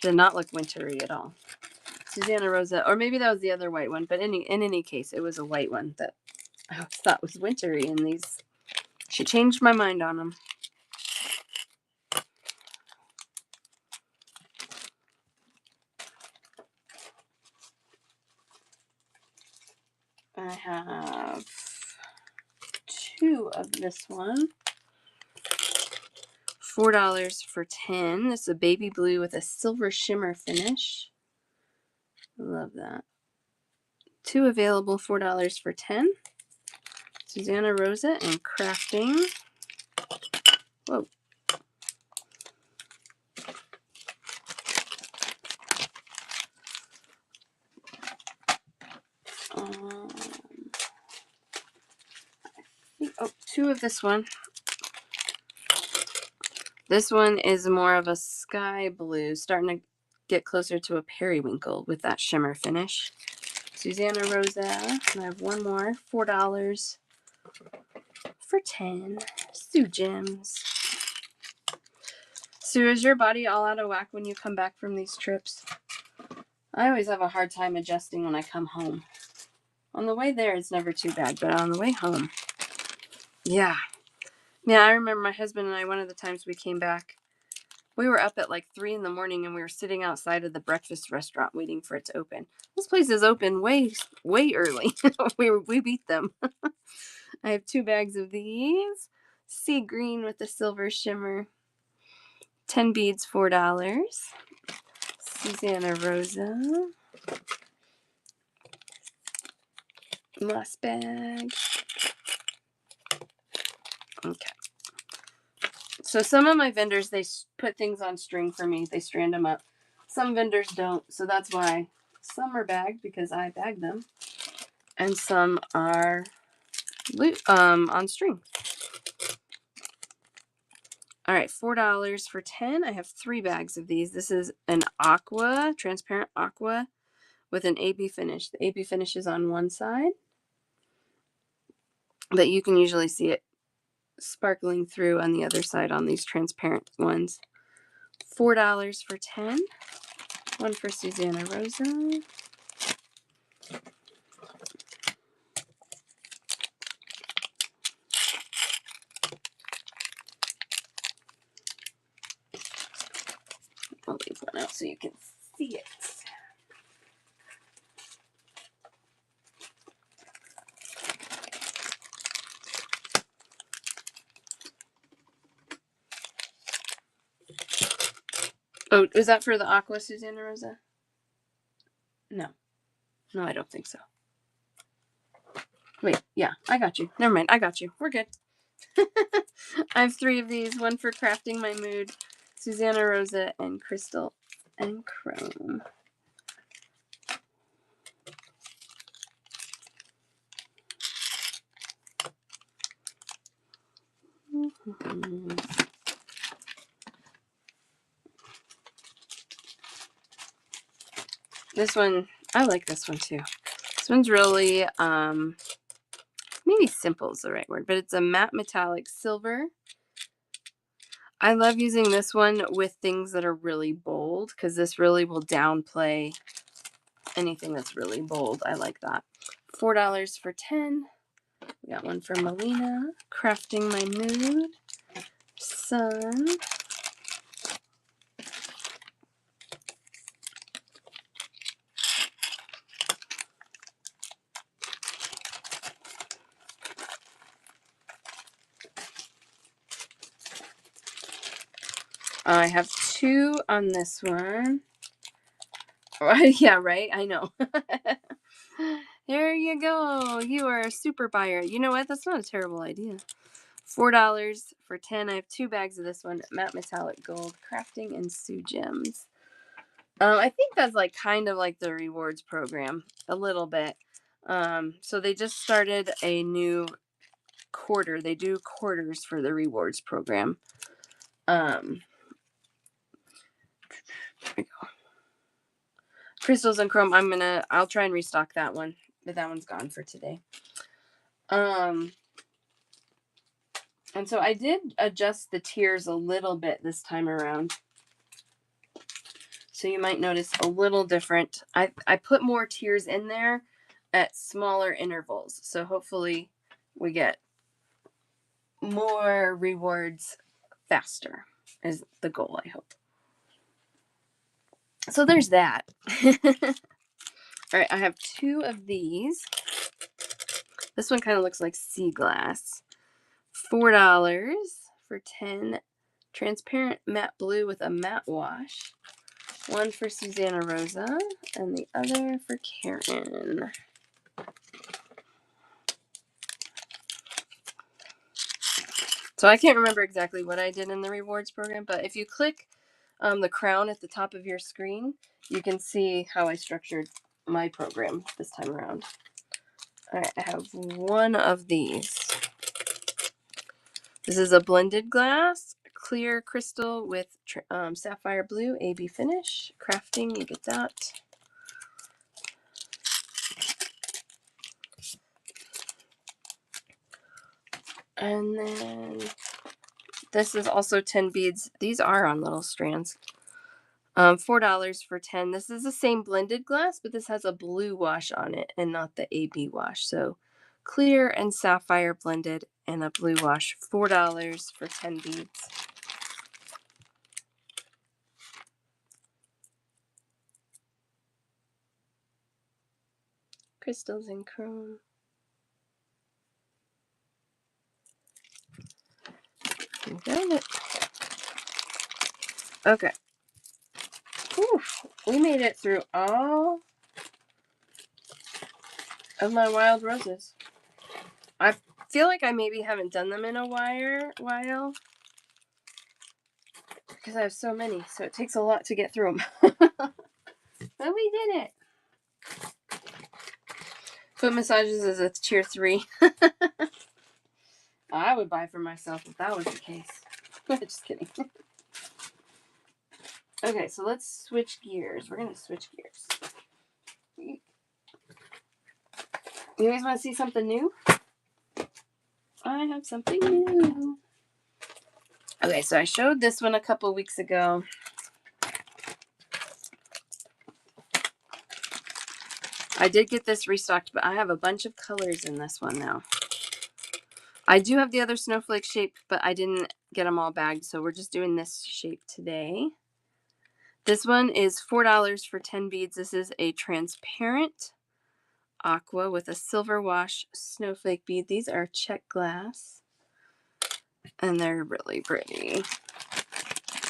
Did not look wintry at all. Susanna Rosa, or maybe that was the other white one, but in any case, it was a white one that I thought was wintry, and these, she changed my mind on them. I have 2 of this one. $4 for 10. This is a baby blue with a silver shimmer finish. Love that. 2 available, $4 for 10. Susanna Rosa and Crafting. Whoa. Oh, 2 of this one. This one is more of a sky blue, starting to get closer to a periwinkle with that shimmer finish. Susanna Rosa, and I have one more, $4 for 10. Sue Gems. Sue, is your body all out of whack when you come back from these trips? I always have a hard time adjusting when I come home. On the way there, it's never too bad, but on the way home, yeah. Yeah, I remember my husband and I, one of the times we came back, we were up at like 3 in the morning and we were sitting outside of the breakfast restaurant waiting for it to open. This place is open way early. we beat them. I have 2 bags of these. Sea green with the silver shimmer. 10 beads, $4. Susanna Rosa. Last bag. Okay. So some of my vendors, they put things on string for me. They strand them up. Some vendors don't. So that's why some are bagged because I bag them. And some are on string. All right, $4 for 10. I have 3 bags of these. This is an aqua, transparent aqua with an AB finish. The AB finish is on one side, but you can usually see it sparkling through on the other side on these transparent ones. $4 for 10. One for Susanna Rosa. I'll leave one out so you can see it. Oh, was that for the Aqua Susanna Rosa? No. No, I don't think so. Wait, yeah, I got you. Never mind, I got you. We're good. I have 3 of these. One for Crafting My Mood, Susanna Rosa, and Crystal and Chrome. This one, I like this one too. This one's really, maybe simple is the right word, but it's a matte metallic silver. I love using this one with things that are really bold because this really will downplay anything that's really bold. I like that. $4 for 10. We got one for Melina. Crafting My Mood. Sun. I have 2 on this one. Yeah, right? I know. There you go. You are a super buyer. You know what? That's not a terrible idea. $4 for 10. I have 2 bags of this one. Matte Metallic Gold. Crafting and Sue Gems. I think that's like kind of like the rewards program. A little bit. So they just started a new quarter. They do quarters for the rewards program. There we go. Crystals and Chrome. I'll try and restock that one, but that one's gone for today. And so I did adjust the tiers a little bit this time around. So you might notice a little different. I put more tiers in there at smaller intervals. So hopefully we get more rewards faster is the goal, I hope. So there's that. All right, I have 2 of these. This one kind of looks like sea glass. $4 for 10. Transparent matte blue with a matte wash. One for Susanna Rosa and the other for Karen. So I can't remember exactly what I did in the rewards program, but if you click the crown at the top of your screen, you can see how I structured my program this time around. All right, I have 1 of these. This is a blended glass, clear crystal with sapphire blue, AB finish. Crafting, you get that. And then this is also 10 beads. These are on little strands. $4 for 10. This is the same blended glass, but this has a blue wash on it and not the AB wash. So clear and sapphire blended and a blue wash. $4 for 10 beads. Crystals and chrome. You got it. Okay. Whew. We made it through all of my wild roses. I feel like I maybe haven't done them in a while because I have so many, so it takes a lot to get through them. But we did it. Foot massages is a tier 3. I would buy for myself if that was the case. Just kidding. Okay, so let's switch gears. We're going to switch gears. You guys want to see something new? I have something new. Okay, so I showed this one a couple weeks ago. I did get this restocked, but I have a bunch of colors in this one now. I do have the other snowflake shape, but I didn't get them all bagged, so we're just doing this shape today. This one is $4 for 10 beads. This is a transparent aqua with a silver wash snowflake bead. These are Czech glass, and they're really pretty.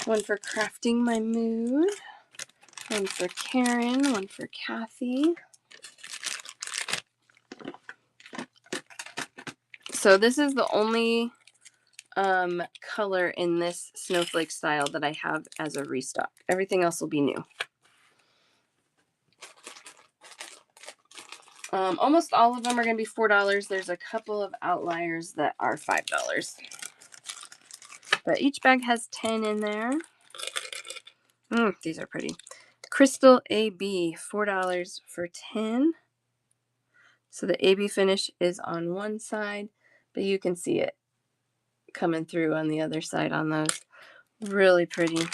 One for crafting my mood, one for Karen, one for Kathy. So this is the only color in this snowflake style that I have as a restock. Everything else will be new. Almost all of them are going to be $4. There's a couple of outliers that are $5. But each bag has 10 in there. These are pretty. Crystal AB, $4 for 10. So the AB finish is on one side, but you can see it coming through on the other side on those. Really pretty.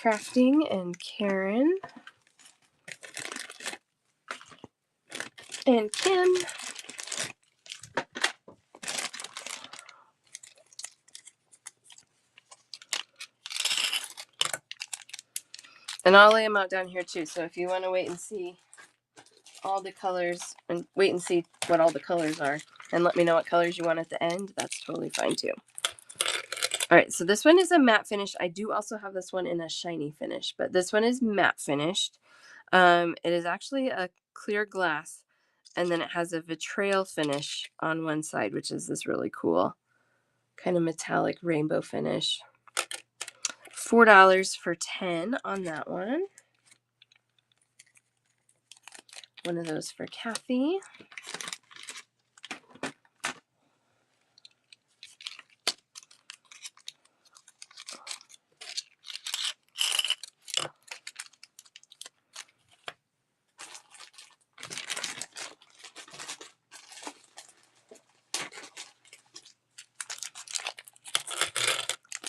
Crafting and Karen. And Kim. And I'll lay them out down here too. So if you want to wait and see all the colors and wait and see what all the colors are and let me know what colors you want at the end, that's totally fine too. All right, so this one is a matte finish. I do also have this one in a shiny finish, but this one is matte finished. It is actually a clear glass, and then it has a vitriol finish on one side, which is this really cool kind of metallic rainbow finish. $4 for 10 on that one. One of those for Kathy.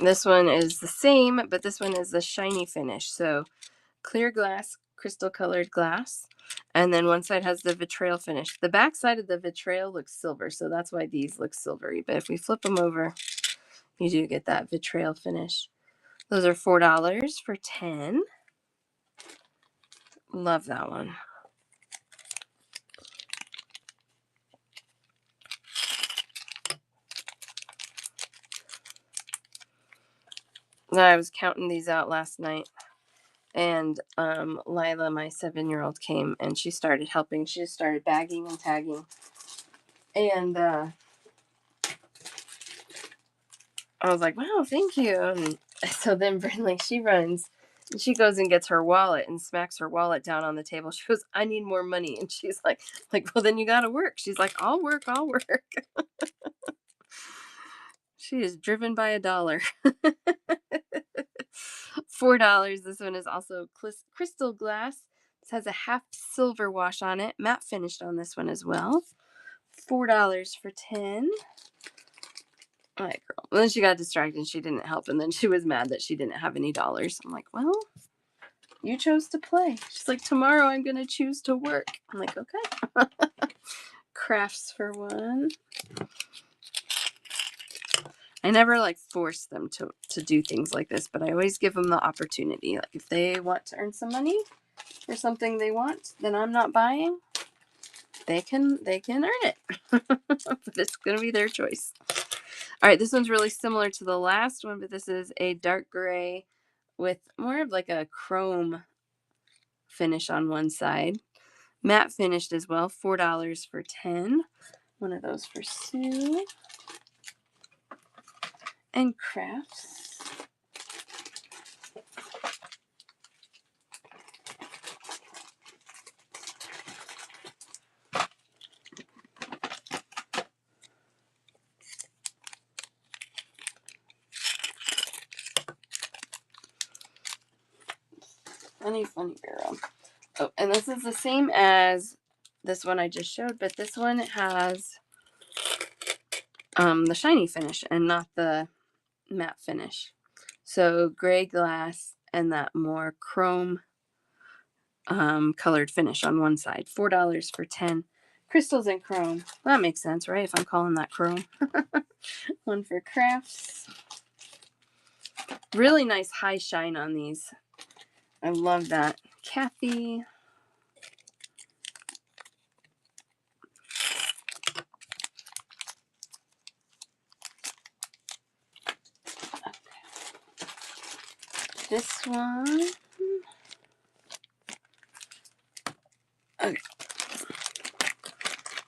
This one is the same, but this one is the shiny finish. So clear glass, crystal colored glass. And then one side has the vitriol finish. The back side of the vitriol looks silver, so that's why these look silvery. But if we flip them over, you do get that vitriol finish. Those are $4 for 10. Love that one. I was counting these out last night, and Lila, my 7-year-old, came and she started helping. She just started bagging and tagging, and I was like, "Wow, thank you." And so then Brinley, she runs and she goes and gets her wallet and smacks her wallet down on the table. She goes, "I need more money," and she's like, "Well, then you got to work." She's like, "I'll work, I'll work." She is driven by $1. $4. This one is also crystal glass. This has a half silver wash on it. Matte finished on this one as well. $4 for 10. All right, girl. And then she got distracted and she didn't help. And then she was mad that she didn't have any dollars. I'm like, well, you chose to play. She's like, tomorrow I'm going to choose to work. I'm like, okay. Crafts for 1. I never force them to do things like this, but I always give them the opportunity. Like if they want to earn some money for something they want, then I'm not buying. They can earn it, but it's gonna be their choice. All right, this one's really similar to the last one, but this is a dark gray with more of a chrome finish on one side. Matte finished as well. $4 for 10. One of those for Sue. And crafts. Funny girl. Oh, and this is the same as this one I just showed, but this one has the shiny finish and not the matte finish. So gray glass and that more chrome colored finish on one side. $4 for 10 crystals and chrome. Well, that makes sense, right? If I'm calling that chrome. One for crafts. Really nice high shine on these. I love that. Kathy. This one. Okay.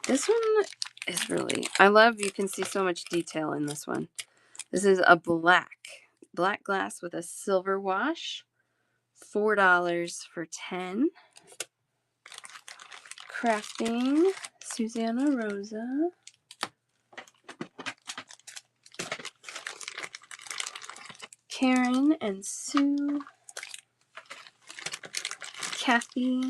This one is really, I love, you can see so much detail in this one. This is a black glass with a silver wash. $4 for 10. Crafting, Susanna Rosa. Karen and Sue. Kathy.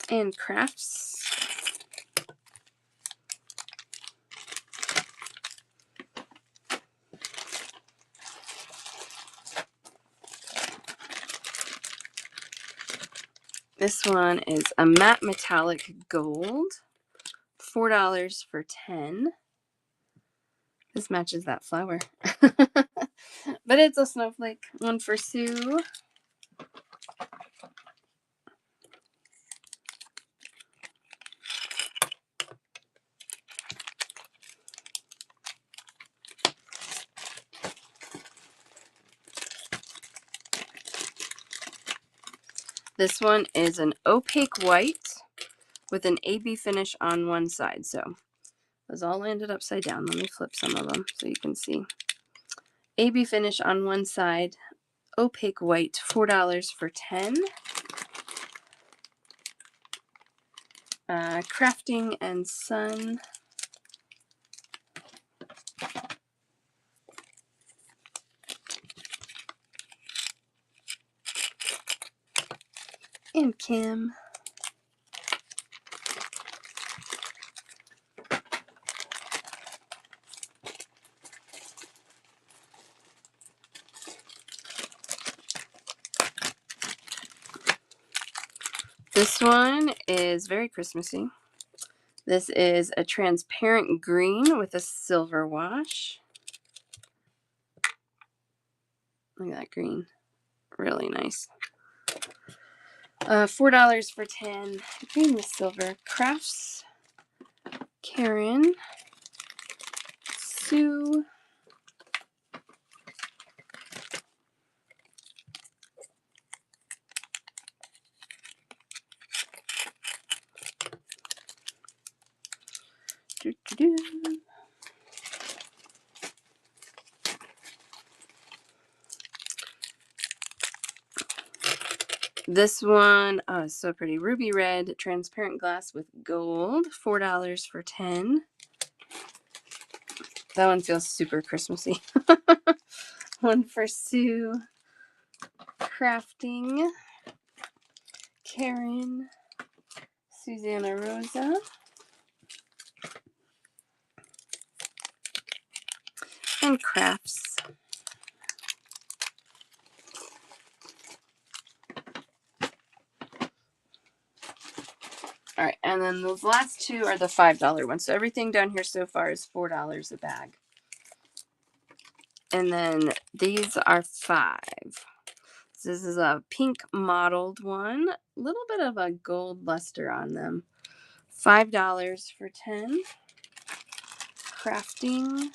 And crafts. This one is a matte metallic gold. $4 for 10. This matches that flower. But it's a snowflake. One for Sue. This one is an opaque white with an AB finish on one side. So those all landed upside down. Let me flip some of them so you can see. AB finish on one side, opaque white, $4 for 10. Crafting and Sun. And Kim. This one is very Christmassy. This is a transparent green with a silver wash. Look at that green. Really nice. $4 for 10. Green with silver. Crafts. Karen. Sue. Doo-doo-doo. This one, oh, it's so pretty. Ruby red, transparent glass with gold. $4 for 10. That one feels super Christmassy. One for Sue. Crafting. Karen. Susanna Rosa. And crafts. All right, and then those last two are the $5 ones. So everything down here so far is $4 a bag. And then these are 5. This is a pink mottled one. A little bit of a gold luster on them. $5 for 10. Crafting.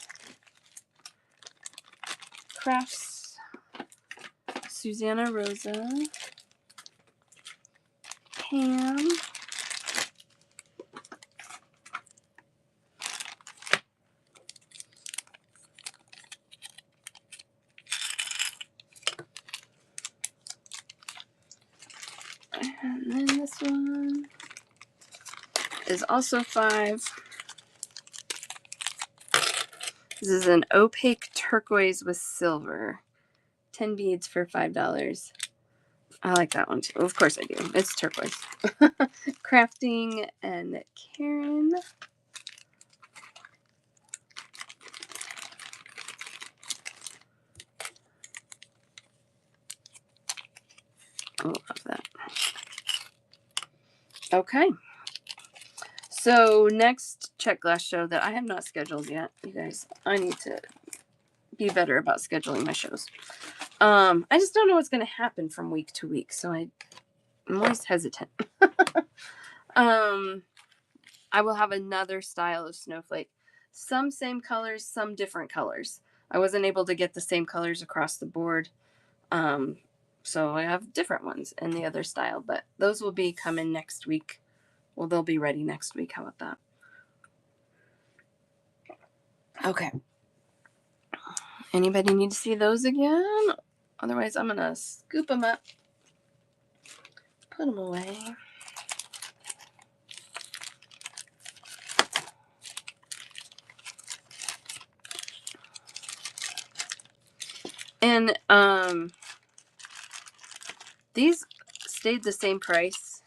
Crafts. Susanna Rosa. Pam. And then this one is also 5. This is an opaque turquoise with silver. 10 beads for $5. I like that one too. Of course I do. It's turquoise. Crafting and Karen. I love that. Okay. So next Czech glass show that I have not scheduled yet, you guys. I need to be better about scheduling my shows. I just don't know what's going to happen from week to week, so I'm always hesitant. I will have another style of snowflake. Some same colors, some different colors. I wasn't able to get the same colors across the board. So I have different ones in the other style, but those will be coming next week. Well, they'll be ready next week. How about that? Okay. Anybody need to see those again? Otherwise, I'm going to scoop them up, put them away. And these stayed the same price.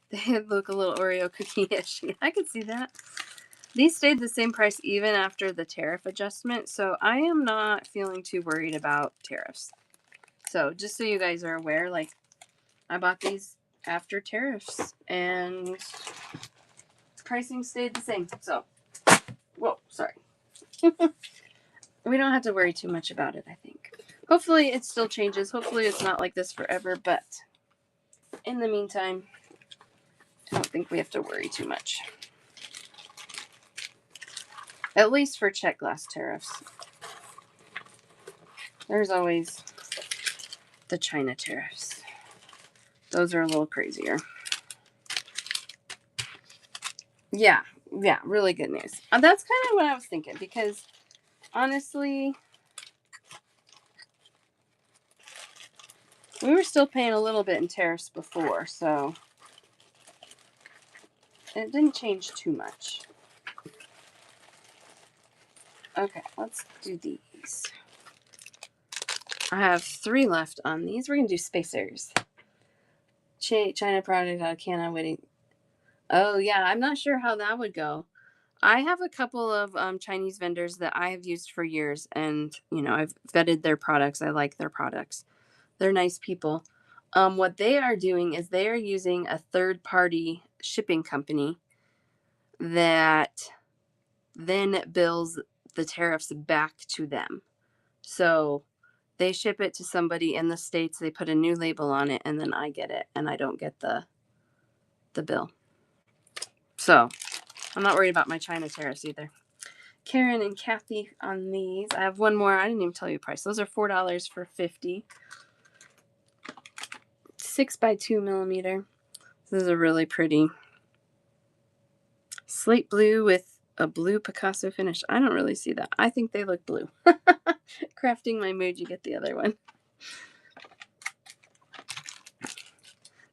They look a little Oreo cookie-ish. I could see that. These stayed the same price even after the tariff adjustment, so I am not feeling too worried about tariffs. So just so you guys are aware, like, I bought these after tariffs, and pricing stayed the same. So, whoa, sorry. We don't have to worry too much about it, I think. Hopefully it still changes. Hopefully it's not like this forever, but in the meantime, I don't think we have to worry too much. At least for Czech glass tariffs. There's always the China tariffs. Those are a little crazier. Yeah, really good news. That's kind of what I was thinking, because honestly, we were still paying a little bit in tariffs before, so it didn't change too much. Okay, let's do these. I have 3 left on these. We're going to do spacers. China product out of Canada waiting. Oh, yeah, I'm not sure how that would go. I have a couple of Chinese vendors that I have used for years, and, you know, I've vetted their products. I like their products. They're nice people. What they are doing is they are using a third-party shipping company that then bills the tariffs back to them. So they ship it to somebody in the States, they put a new label on it, and then I get it, and I don't get the bill. So I'm not worried about my China tariffs either. Karen and Kathy on these. I have one more. I didn't even tell you the price. Those are $4 for 50. 6 by 2 millimeter. This is a really pretty slate blue with a blue Picasso finish. I don't really see that. I think they look blue. Crafting my mood, you get the other one.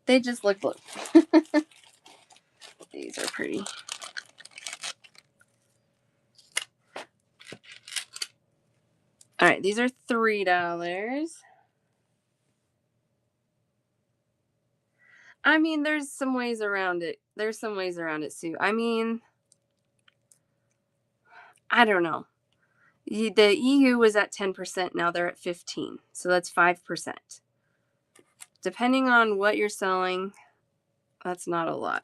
They just look blue. These are pretty. All right, these are $3. I mean, there's some ways around it. There's some ways around it, Sue. I mean, I don't know. The EU was at 10%. Now they're at 15%. So that's 5%. Depending on what you're selling, that's not a lot.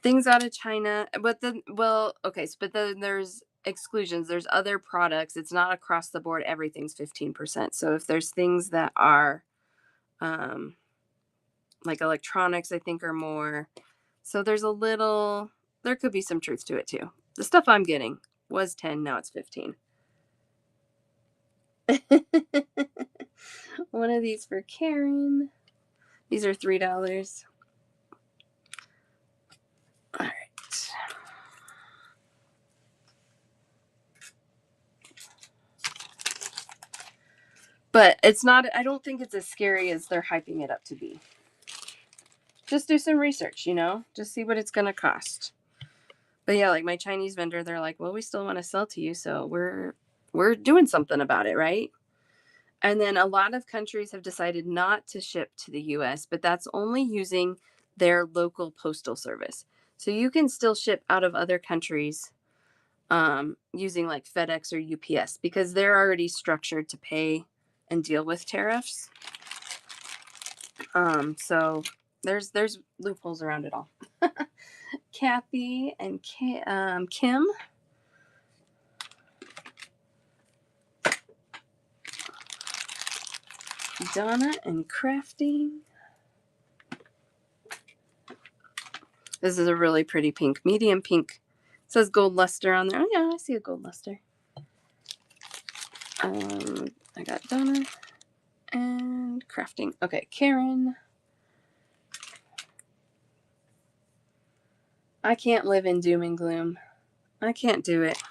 Things out of China, but then, but then there's exclusions. There's other products. It's not across the board. Everything's 15%. So if there's things that are like electronics, I think are more. So there's there could be some truth to it too. The stuff I'm getting was 10, now it's 15. One of these for Karen. These are $3. All right. But it's not, I don't think it's as scary as they're hyping it up to be. Just do some research, just see what it's going to cost. But yeah, like my Chinese vendor, they're like, well, we still want to sell to you, so we're doing something about it, right? And then a lot of countries have decided not to ship to the US, but that's only using their local postal service. So you can still ship out of other countries using like FedEx or UPS because they're already structured to pay and deal with tariffs. So there's loopholes around it all. Kathy and Kim. Donna and Crafting. This is a really pretty pink, medium pink. It says gold luster on there. Oh yeah, I see a gold luster. I got Donna and Crafting. Okay, Karen. I can't live in doom and gloom. I can't do it.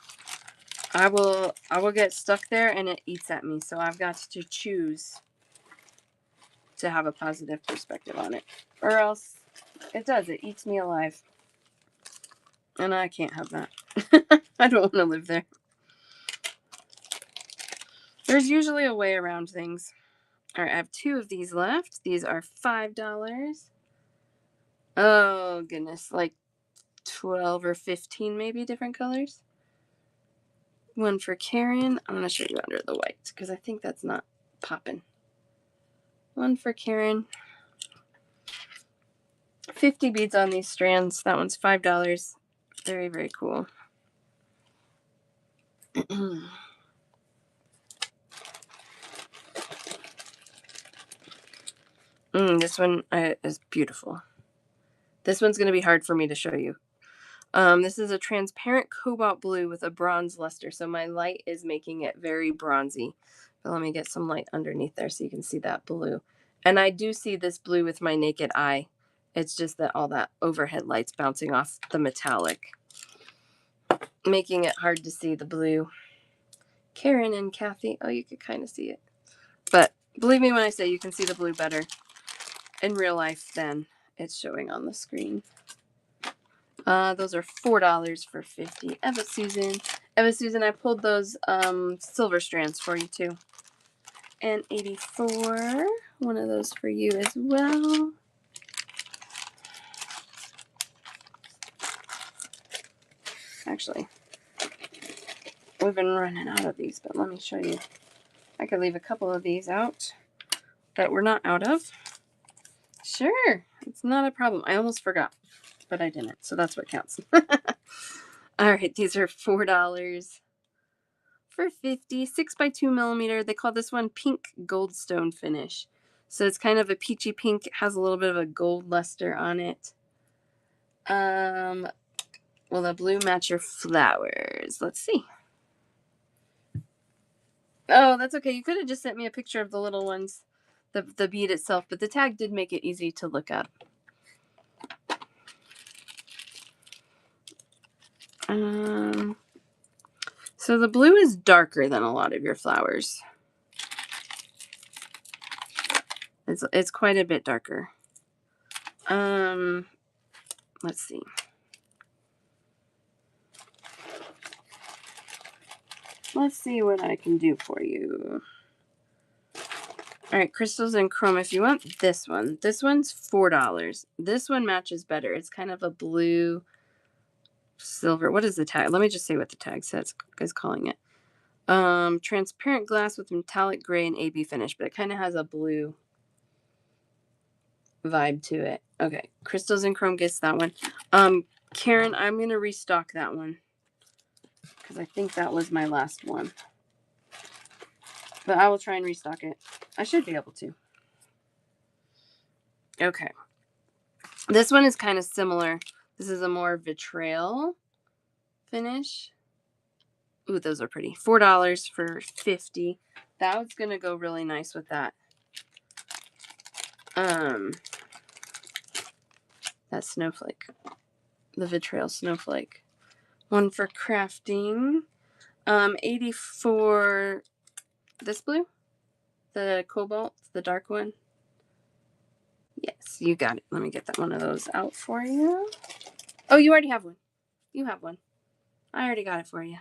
I will get stuck there and it eats at me. So I've got to choose to have a positive perspective on it. Or else it does. It eats me alive. And I can't have that. I don't want to live there. There's usually a way around things. All right, I have 2 of these left. These are $5. Oh, goodness. Like 12 or 15 maybe different colors. One for Karen. I'm going to show you under the white because I think that's not popping. One for Karen. 50 beads on these strands. That one's $5. Very, very cool. This one is beautiful. This one's going to be hard for me to show you. This is a transparent cobalt blue with a bronze luster. So my light is making it very bronzy. But let me get some light underneath there so you can see that blue. And I do see this blue with my naked eye. It's just that all that overhead light's bouncing off the metallic, making it hard to see the blue. Karen and Kathy. Oh, you could kind of see it. But believe me when I say you can see the blue better in real life than it's showing on the screen. Those are $4 for 50. Eva Susan, I pulled those silver strands for you too. And 84. One of those for you as well. Actually, we've been running out of these, but let me show you. I could leave a couple of these out that we're not out of. Sure, it's not a problem. I almost forgot, but I didn't, so that's what counts. All right, these are $4 for 50. 6x2 millimeter. They call this one pink goldstone finish. So it's kind of a peachy pink. It has a little bit of a gold luster on it. Will the blue match your flowers? Let's see. Oh, that's okay. You could have just sent me a picture of the little ones, the bead itself, but the tag did make it easy to look up. So the blue is darker than a lot of your flowers. It's quite a bit darker. Let's see. Let's see what I can do for you. All right, crystals and chrome. If you want this one's $4. This one matches better. It's kind of a blue silver. What is the tag? Let me just say what the tag says. Is calling it. Transparent glass with metallic gray and AB finish, but it kind of has a blue vibe to it. Okay, crystals and chrome gets that one. Karen, I'm gonna restock that one because I think that was my last one. But I will try and restock it. I should be able to. Okay. This one is kind of similar. This is a more vitriol finish. Ooh, those are pretty. $4 for 50. That was going to go really nice with that. That snowflake. The vitriol snowflake. One for crafting. 84. This blue? The cobalt, the dark one. Yes, you got it. Let me get that one of those out for you. Oh, you already have one. You have one. I already got it for you.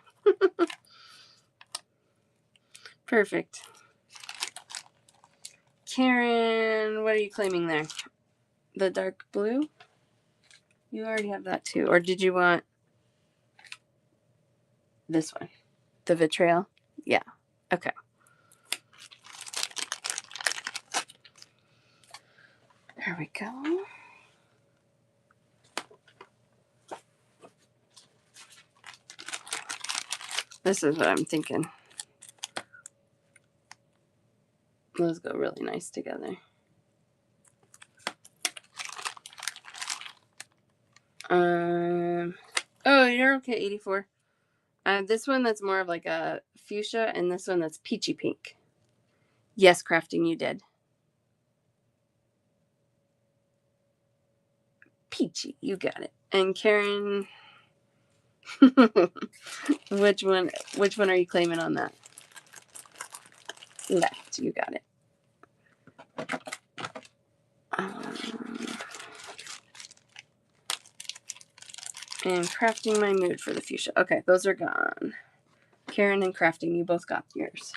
Perfect. Karen, what are you claiming there? The dark blue? You already have that too. Or did you want this one? The vitriol? Yeah. Okay. There we go. This is what I'm thinking. Those go really nice together. Oh, you're okay, 84. This one that's more of like a fuchsia, and this one that's peachy pink. Yes, crafting, you did. Peachy, you got it. And Karen, which one are you claiming on that? Left, you got it. And crafting my mood for the fuchsia. Okay, those are gone. Karen and crafting, you both got yours.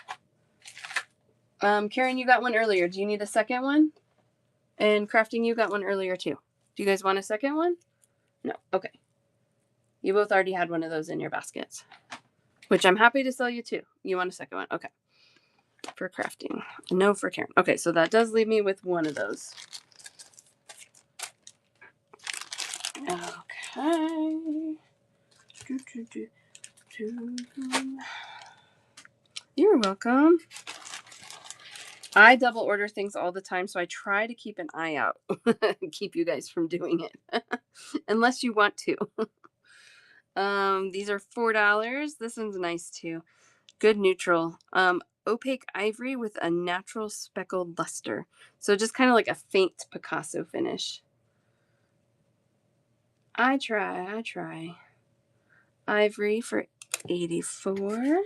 Karen, you got one earlier. Do you need a second one? And crafting, you got one earlier too. Do you guys want a second one? No. Okay. You both already had one of those in your baskets, which I'm happy to sell you too. You want a second one? Okay. For crafting. No for Karen. Okay, so that does leave me with one of those. Okay. You're welcome. I double order things all the time, so I try to keep an eye out. Keep you guys from doing it. Unless you want to. These are $4. This one's nice too. Good neutral. Opaque ivory with a natural speckled luster. So just kind of like a faint Picasso finish. I try. Ivory for 84.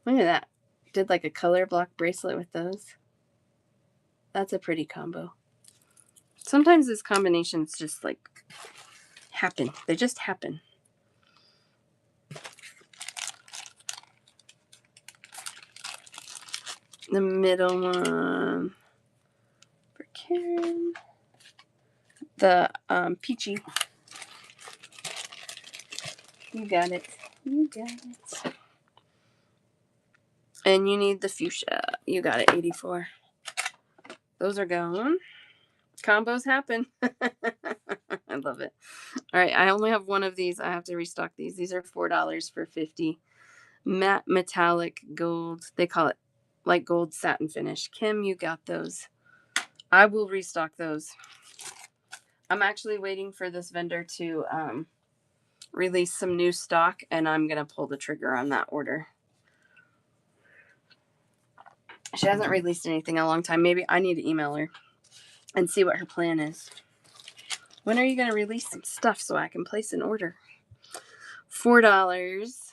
Look at that. Did like a color block bracelet with those. That's a pretty combo. Sometimes these combinations just like happen. They just happen. The middle one for Karen. The peachy. You got it. And you need the fuchsia. You got it, 84. Those are gone. Combos happen. I love it. All right, I only have one of these. I have to restock these. These are $4 for 50. Matte metallic gold. They call it like gold satin finish. Kim, you got those. I will restock those. I'm actually waiting for this vendor to release some new stock, and I'm going to pull the trigger on that order. She hasn't released anything in a long time. Maybe I need to email her and see what her plan is. When are you going to release some stuff so I can place an order? $4.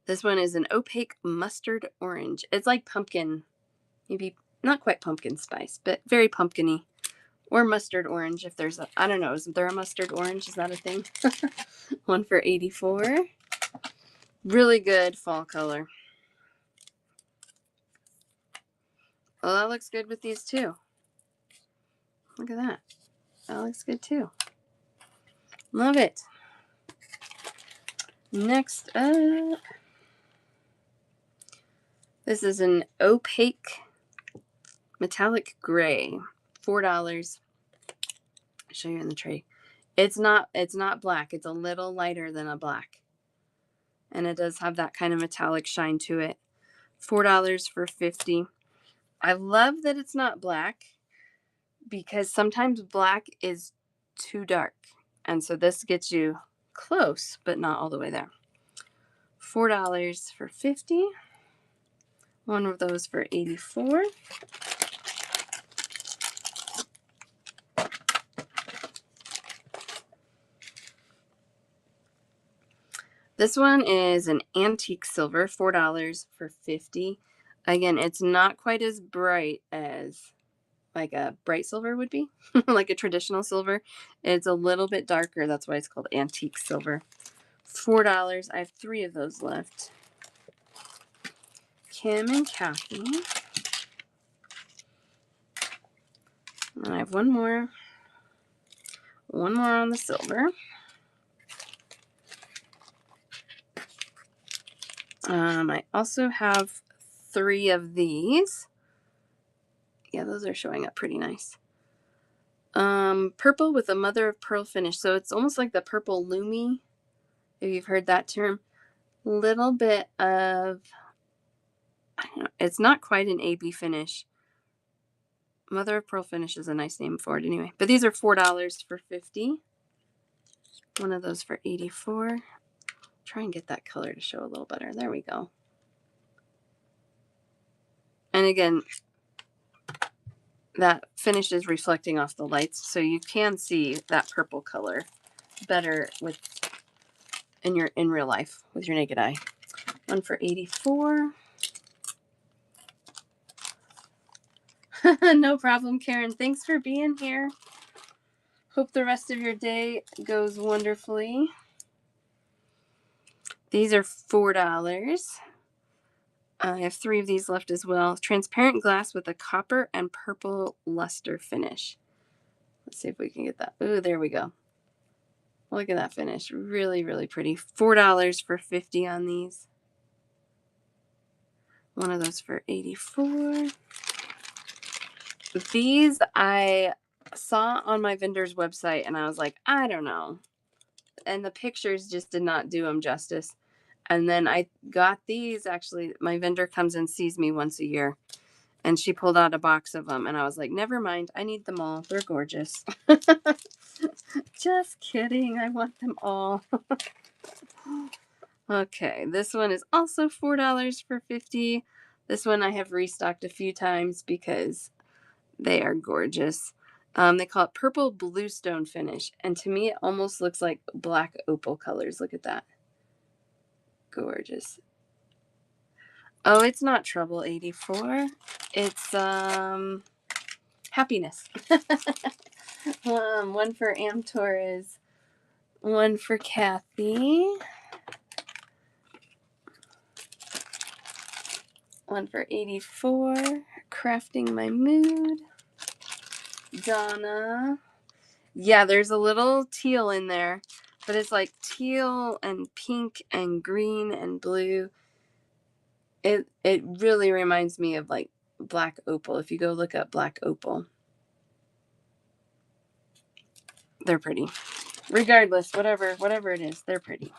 This one is an opaque mustard orange. It's like pumpkin, maybe not quite pumpkin spice, but very pumpkin-y. Or mustard orange if there's a, I don't know, is there a mustard orange? Is that a thing? One for 84. Really good fall color. Well, that looks good with these too. Look at that. That looks good too. Love it. Next up, this is an opaque metallic gray. $4. I'll show you in the tray. It's not black. It's a little lighter than a black. And it does have that kind of metallic shine to it. $4 for 50. I love that it's not black because sometimes black is too dark. And so this gets you close, but not all the way there. $4 for 50. One of those for 84. This one is an antique silver, $4 for 50. Again, it's not quite as bright as like a bright silver would be, like a traditional silver. It's a little bit darker. That's why it's called antique silver. $4. I have 3 of those left. Kim and Kathy. And I have one more. One more on the silver. I also have 3 of these. Yeah, those are showing up pretty nice. Purple with a mother of pearl finish. So it's almost like the purple lumi, if you've heard that term. Little bit of, I don't know, it's not quite an AB finish. Mother of pearl finish is a nice name for it anyway. But these are $4 for 50. One of those for 84. Try and get that color to show a little better. There we go. And again, that finish is reflecting off the lights, so you can see that purple color better with in real life with your naked eye. One for 84. No problem, Karen. Thanks for being here. Hope the rest of your day goes wonderfully. These are $4. I have 3 of these left as well. Transparent glass with a copper and purple luster finish. Let's see if we can get that. Ooh, there we go. Look at that finish. Really, really pretty. $4 for 50 on these. One of those for 84. These I saw on my vendor's website and I was like, I don't know. And the pictures just did not do them justice. And then I got these. Actually, my vendor comes and sees me once a year. And she pulled out a box of them. And I was like, never mind. I need them all. They're gorgeous. Just kidding. I want them all. Okay. This one is also $4 for 50. This one I have restocked a few times because they are gorgeous. They call it purple bluestone finish. And to me, it almost looks like black opal colors. Look at that. Gorgeous. Oh, it's not trouble 84. It's happiness. One for Am Torres. One for Kathy. One for 84. Crafting My Mood. Donna. Yeah, there's a little teal in there, but it's like teal and pink and green and blue. It really reminds me of like black opal. If you go look up black opal, they're pretty. Regardless, whatever it is, they're pretty.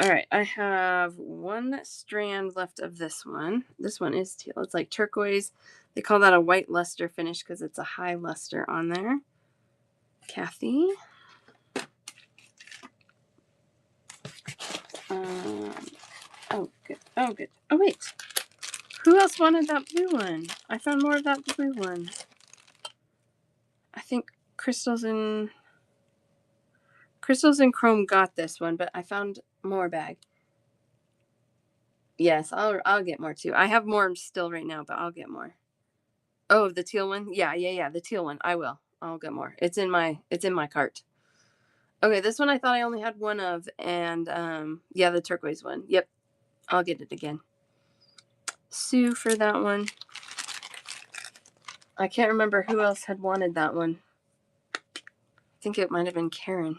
All right, I have 1 strand left of this one. This one is teal. It's like turquoise. They call that a white luster finish because it's a high luster on there. Kathy. Oh, good. Oh, good. Oh, wait. Who else wanted that blue one? I found more of that blue one. I think Crystals and Chrome got this one, but I found more bag. Yes, I'll get more too. I have more still right now, but I'll get more. Oh, the teal one? Yeah, the teal one. I will. I'll get more. It's in my cart. Okay, this one I thought I only had 1 of, and yeah, the turquoise one. Yep. I'll get it again. Sue for that one. I can't remember who else had wanted that one. I think it might have been Karen.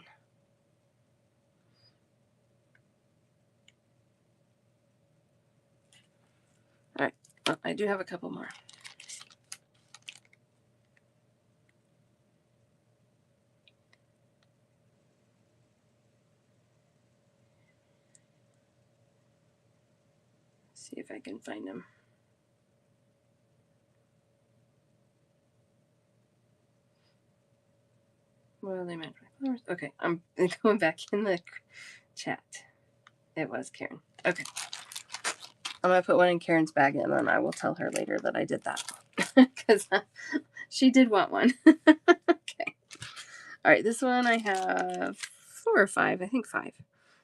All right. Oh, I do have a couple more. See if I can find them. Well, they meant flowers. Okay, I'm going back in the chat. It was Karen. Okay. I'm going to put one in Karen's bag and then I will tell her later that I did that. Because she did want one. Okay. All right, this one I have 4 or 5. I think 5.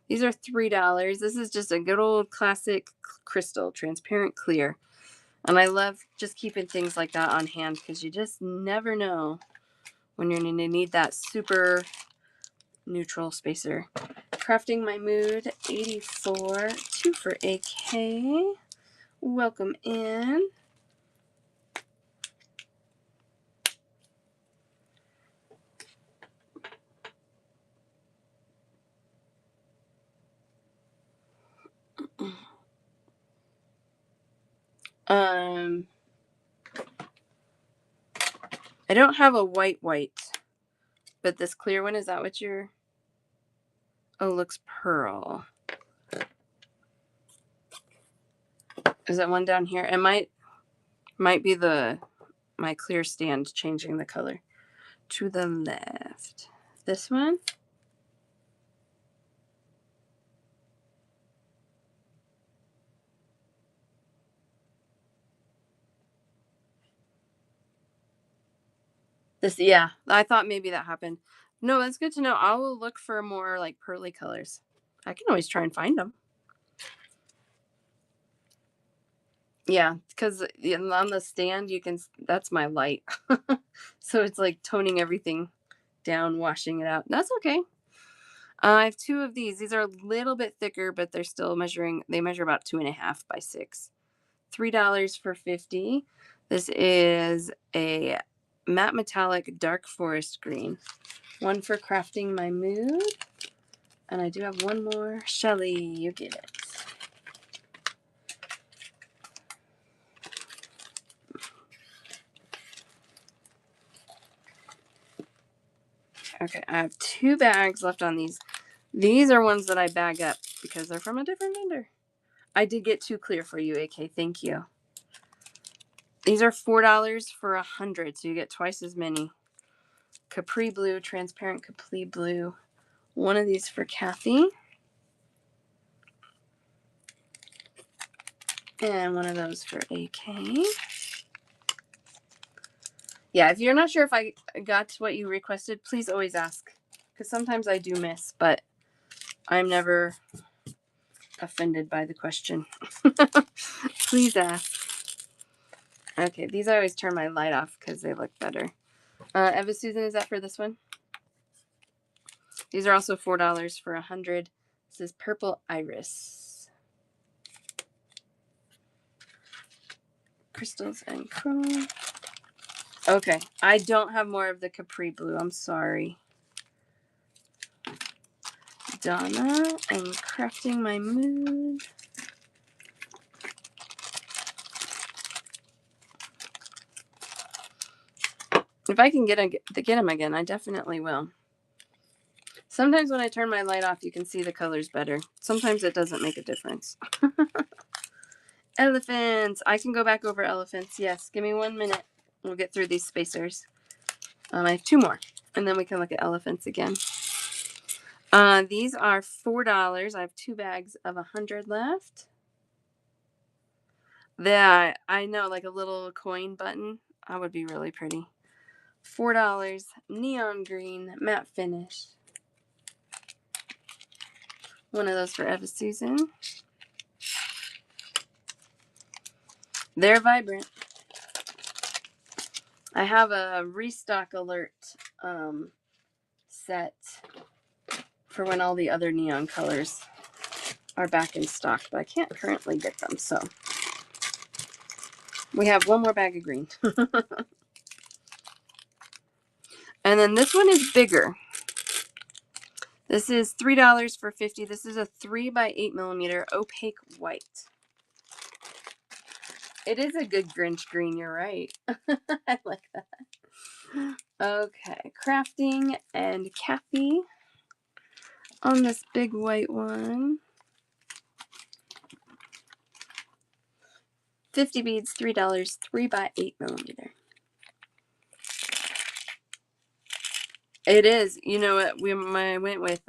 These are $3. This is just a good old classic crystal, transparent clear. And I love just keeping things like that on hand because you just never know when you're going to need that super neutral spacer. Crafting My Mood, 84. 2 for AK. Welcome in. I don't have a white, but this clear one, is that what you're... Oh, looks pearl. Is that one down here? It might be my clear stand changing the color. To the left. This one? This, yeah. I thought maybe that happened. No, that's good to know. I will look for more like pearly colors. I can always try and find them. Yeah, because on the stand you can, that's my light. So it's like toning everything down, washing it out. That's okay. I have two of these. These are a little bit thicker, but they're still measuring. They measure about 2.5 by 6. $3 for 50. This is a matte metallic dark forest green. One for crafting my mood. And I do have one more. Shelly, you get it. Okay, I have 2 bags left on these. These are ones that I bag up because they're from a different vendor. I did get 2 clear for you, AK. Thank you. These are $4 for 100, so you get twice as many. Capri blue, transparent Capri blue. One of these for Kathy. And one of those for AK. Yeah, if you're not sure if I got what you requested, please always ask. Because sometimes I do miss, but I'm never offended by the question. Please ask. Okay, these I always turn my light off because they look better. Eva Susan, is that for this one? These are also $4 for 100. This is Purple Iris. Crystals and chrome. Okay, I don't have more of the Capri blue. I'm sorry. Donna and crafting my mood. If I can get them again, I definitely will. Sometimes when I turn my light off, you can see the colors better. Sometimes it doesn't make a difference. Elephants. I can go back over elephants. Yes, give me 1 minute. We'll get through these spacers. I have 2 more, and then we can look at elephants again. These are $4. I have 2 bags of 100 left. That I know, like a little coin button. That would be really pretty. $4. Neon green matte finish. One of those for Eva Susan. They're vibrant. I have a restock alert set for when all the other neon colors are back in stock, but I can't currently get them, so we have 1 more bag of green. And then this one is bigger. This is $3 for 50. This is a 3 by 8 millimeter opaque white. It is a good Grinch green, you're right. I like that. Okay, crafting and Kathy on this big white one. 50 beads, $3, 3 by 8 millimeter. It is. You know what? I went with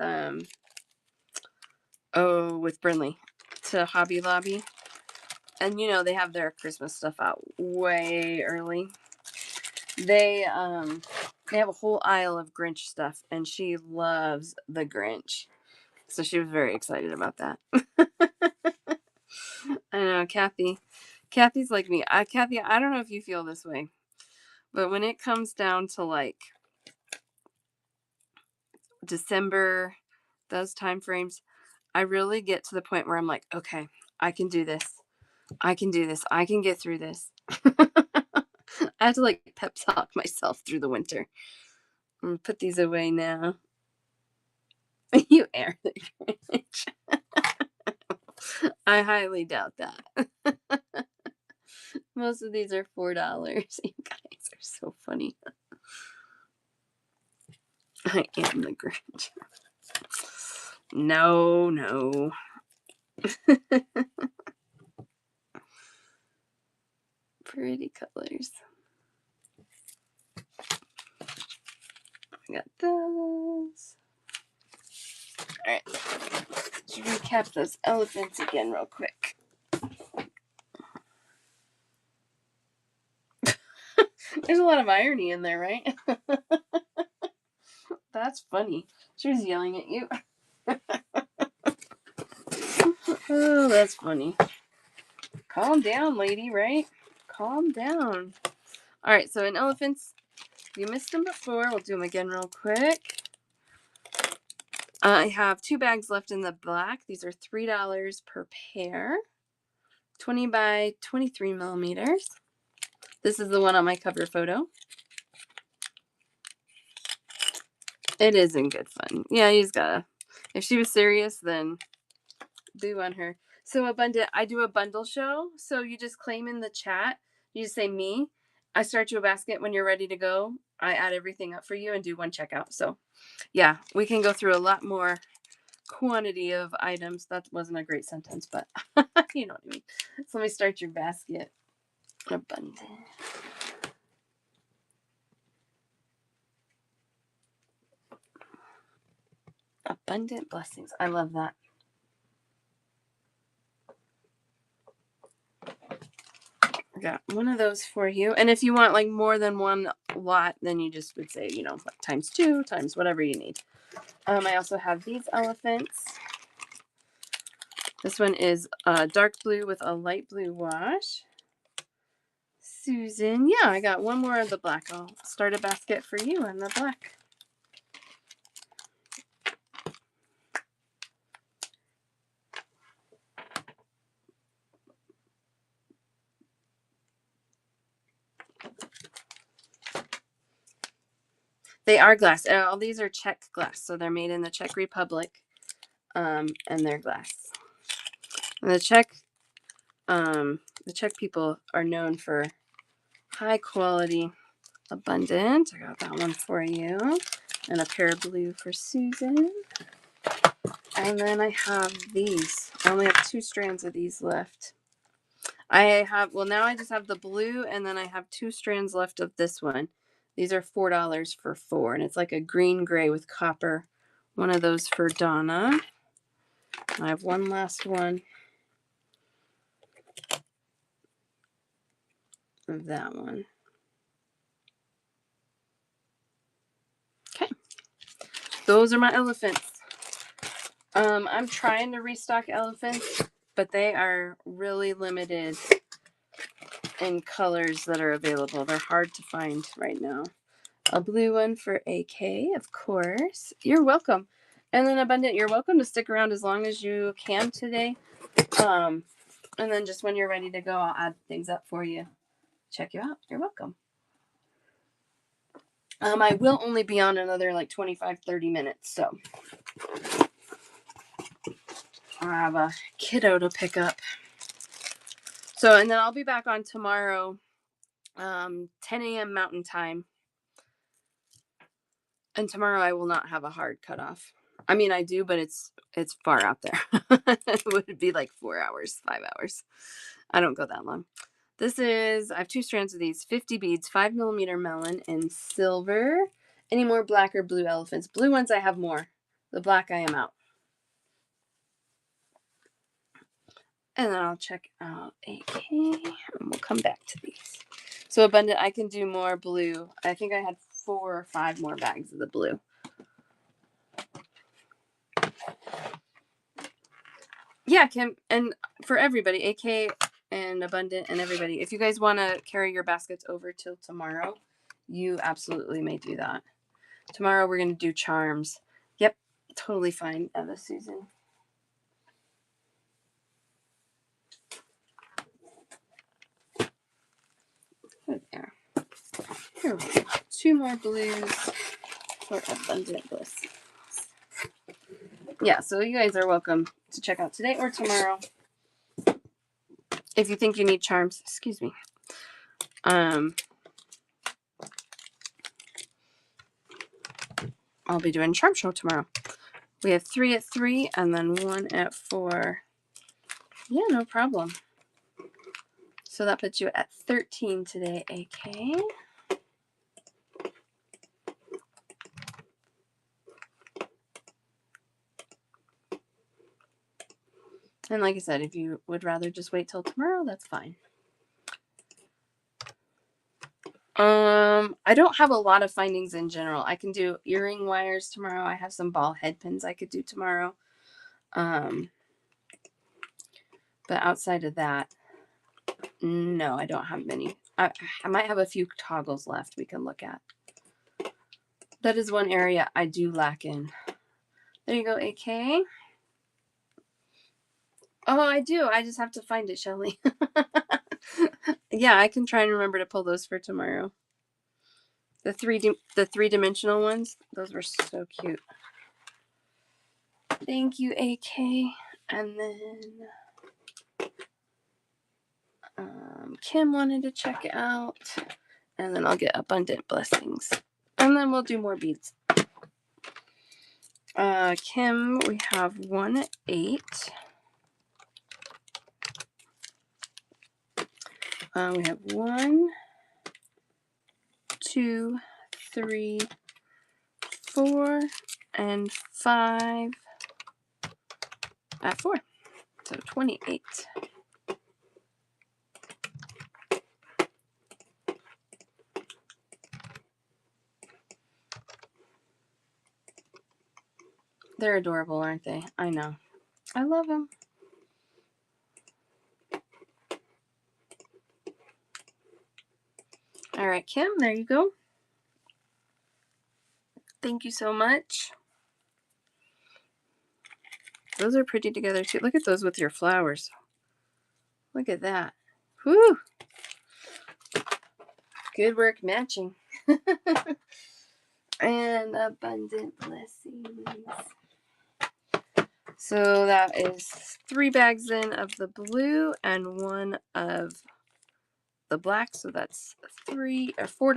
with Brinley to Hobby Lobby, and you know they have their Christmas stuff out way early. They have a whole aisle of Grinch stuff, and she loves the Grinch, so she was very excited about that. I know, Kathy. Kathy's like me. Kathy, I don't know if you feel this way, but when it comes down to like December, those time frames, I really get to the point where I'm like, okay, I can do this. I can do this. I can get through this. I have to like pep talk myself through the winter. I'm gonna put these away now. You air the Grinch. I highly doubt that. Most of these are $4. You guys are so funny. I am the Grinch. No, no. Pretty colors. I got those. Alright. Let's recap those elephants again real quick. There's a lot of irony in there, right? That's funny. She was yelling at you. Oh, that's funny. Calm down, lady, right? Calm down. Alright, so in elephants, you missed them before. We'll do them again real quick. I have 2 bags left in the black. These are $3 per pair. 20 by 23 millimeters. This is the one on my cover photo. It is in good fun. Yeah, he's gotta. If she was serious, then do on her. So Abundant, I do a bundle show. So you just claim in the chat. You just say me. I start you a basket when you're ready to go. I add everything up for you and do one checkout. So yeah, we can go through a lot more quantity of items. That wasn't a great sentence, but you know what I mean. So let me start your basket. Abundant. Abundant blessings. I love that. I got one of those for you. And if you want like more than one lot, then you just would say, like times 2, times whatever you need. I also have these elephants. This one is dark blue with a light blue wash. Susan, yeah, I got one more of the black. I'll start a basket for you in the black. They are glass. All these are Czech glass, so they're made in the Czech Republic, and they're glass. And the Czech people are known for high quality. Abundant. I got that one for you, and a pair of blue for Susan. And then I have these. I only have 2 strands of these left. Now I just have the blue, and then I have 2 strands left of this one. These are $4 for 4, and it's like a green gray with copper. One of those for Donna. I have one last one of that one. Okay. Those are my elephants. I'm trying to restock elephants, but they are really limited in colors that are available. They're hard to find right now. A blue one for AK, of course. You're welcome. And then Abundant, you're welcome to stick around as long as you can today. And then just when you're ready to go, I'll add things up for you. Check you out. You're welcome. I will only be on another like 25, 30 minutes, so I have a kiddo to pick up. So, and then I'll be back on tomorrow, 10 a.m. Mountain Time. And tomorrow I will not have a hard cutoff. I mean, I do, but it's far out there. It would be like 4 hours, 5 hours. I don't go that long. I have 2 strands of these, 50 beads, 5 millimeter melon in silver. Any more black or blue elephants? Blue ones I have more. The black I am out. And then I'll check out AK, and we'll come back to these. So Abundant, I can do more blue. I think I had 4 or 5 more bags of the blue. Yeah, Kim, and for everybody, AK and Abundant and everybody, if you guys want to carry your baskets over till tomorrow, you absolutely may do that. Tomorrow we're going to do charms. Yep, totally fine, Eva Susan. Good there. Here we go. 2 more blues for Abundant Bliss. Yeah, so you guys are welcome to check out today or tomorrow. if you think you need charms, excuse me. I'll be doing charm show tomorrow. We have 3 at 3 and then 1 at 4. Yeah, no problem. So that puts you at 13 today, AK. And like I said, if you would rather just wait till tomorrow, that's fine. I don't have a lot of findings in general. I can do earring wires tomorrow. I have some ball head pins I could do tomorrow. But outside of that, no, I don't have many. I might have a few toggles left we can look at. That is one area I do lack in. There you go, AK. Oh, I do. I just have to find it, Shelly. Yeah, I can try and remember to pull those for tomorrow. The three-dimensional ones, those were so cute. Thank you, AK. And then Kim wanted to check it out. And then I'll get Abundant Blessings. And then we'll do more beads. Kim, we have 1 at 8. We have 1, 2, 3, 4, and 5 at 4. So 28. They're adorable, aren't they? I know. I love them. All right, Kim, there you go. Thank you so much. Those are pretty together too. Look at those with your flowers. Look at that. Whew. Good work matching. And Abundant Blessings. So that is 3 bags in of the blue and 1 of the black. So that's 3 or 4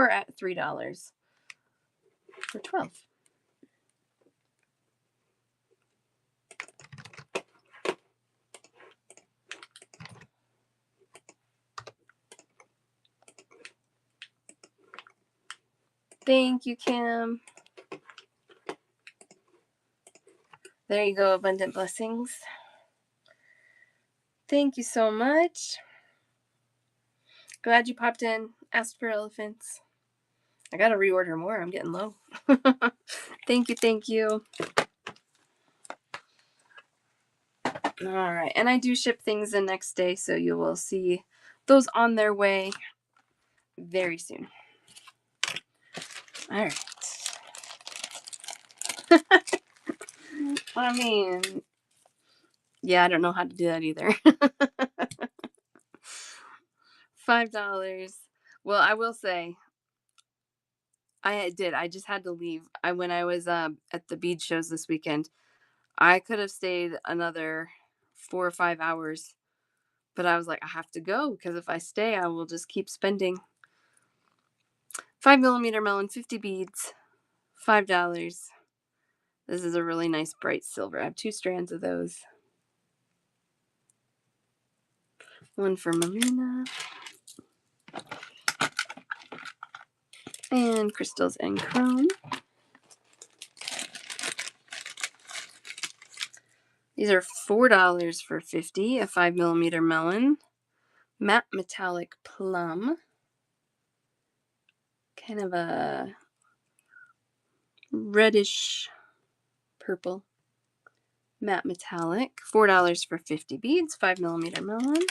at $3 for 12. Thank you, Kim. There you go, Abundant Blessings. Thank you so much. Glad you popped in. Asked for elephants. I gotta reorder more. I'm getting low. Thank you, thank you. All right, and I do ship things the next day, so you will see those on their way very soon. All right. I mean, yeah, I don't know how to do that either. $5. Well, I will say, I did. I just had to leave. When I was at the bead shows this weekend, I could have stayed another 4 or 5 hours, but I was like, I have to go because if I stay, I will just keep spending. 5mm melon, 50 beads, $5. This is a really nice bright silver. I have 2 strands of those. One for Melina. And crystals and chrome. These are $4 for 50, a 5mm melon. Matte metallic plum. Kind of a reddish purple. Matte metallic. $4 for 50 beads, 5mm melon.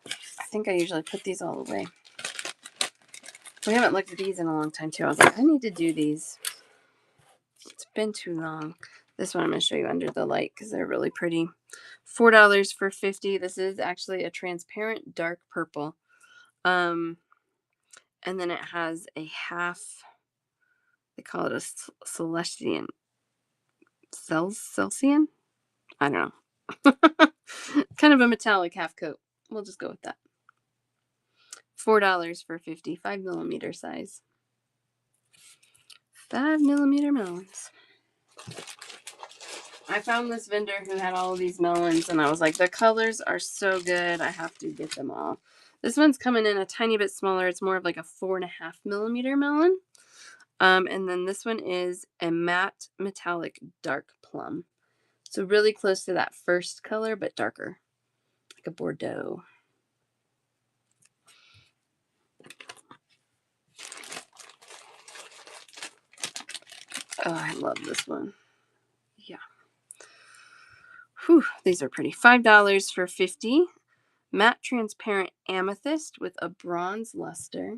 I think I usually put these all away. We haven't looked at these in a long time too. I was like, I need to do these. It's been too long. This one I'm going to show you under the light because they're really pretty. $4 for 50. This is actually a transparent dark purple. And then it has a half, they call it a celestian Celsian? I don't know. Kind of a metallic half coat. We'll just go with that. $4 for 50, 5mm size. 5mm melons. I found this vendor who had all of these melons, and I was like, the colors are so good. I have to get them all. This one's coming in a tiny bit smaller. It's more of like a 4.5mm melon. And then this one is a matte metallic dark plum. So really close to that first color, but darker. Like a Bordeaux. Oh, I love this one. Yeah. Whew, these are pretty. $5 for 50. Matte transparent amethyst with a bronze luster.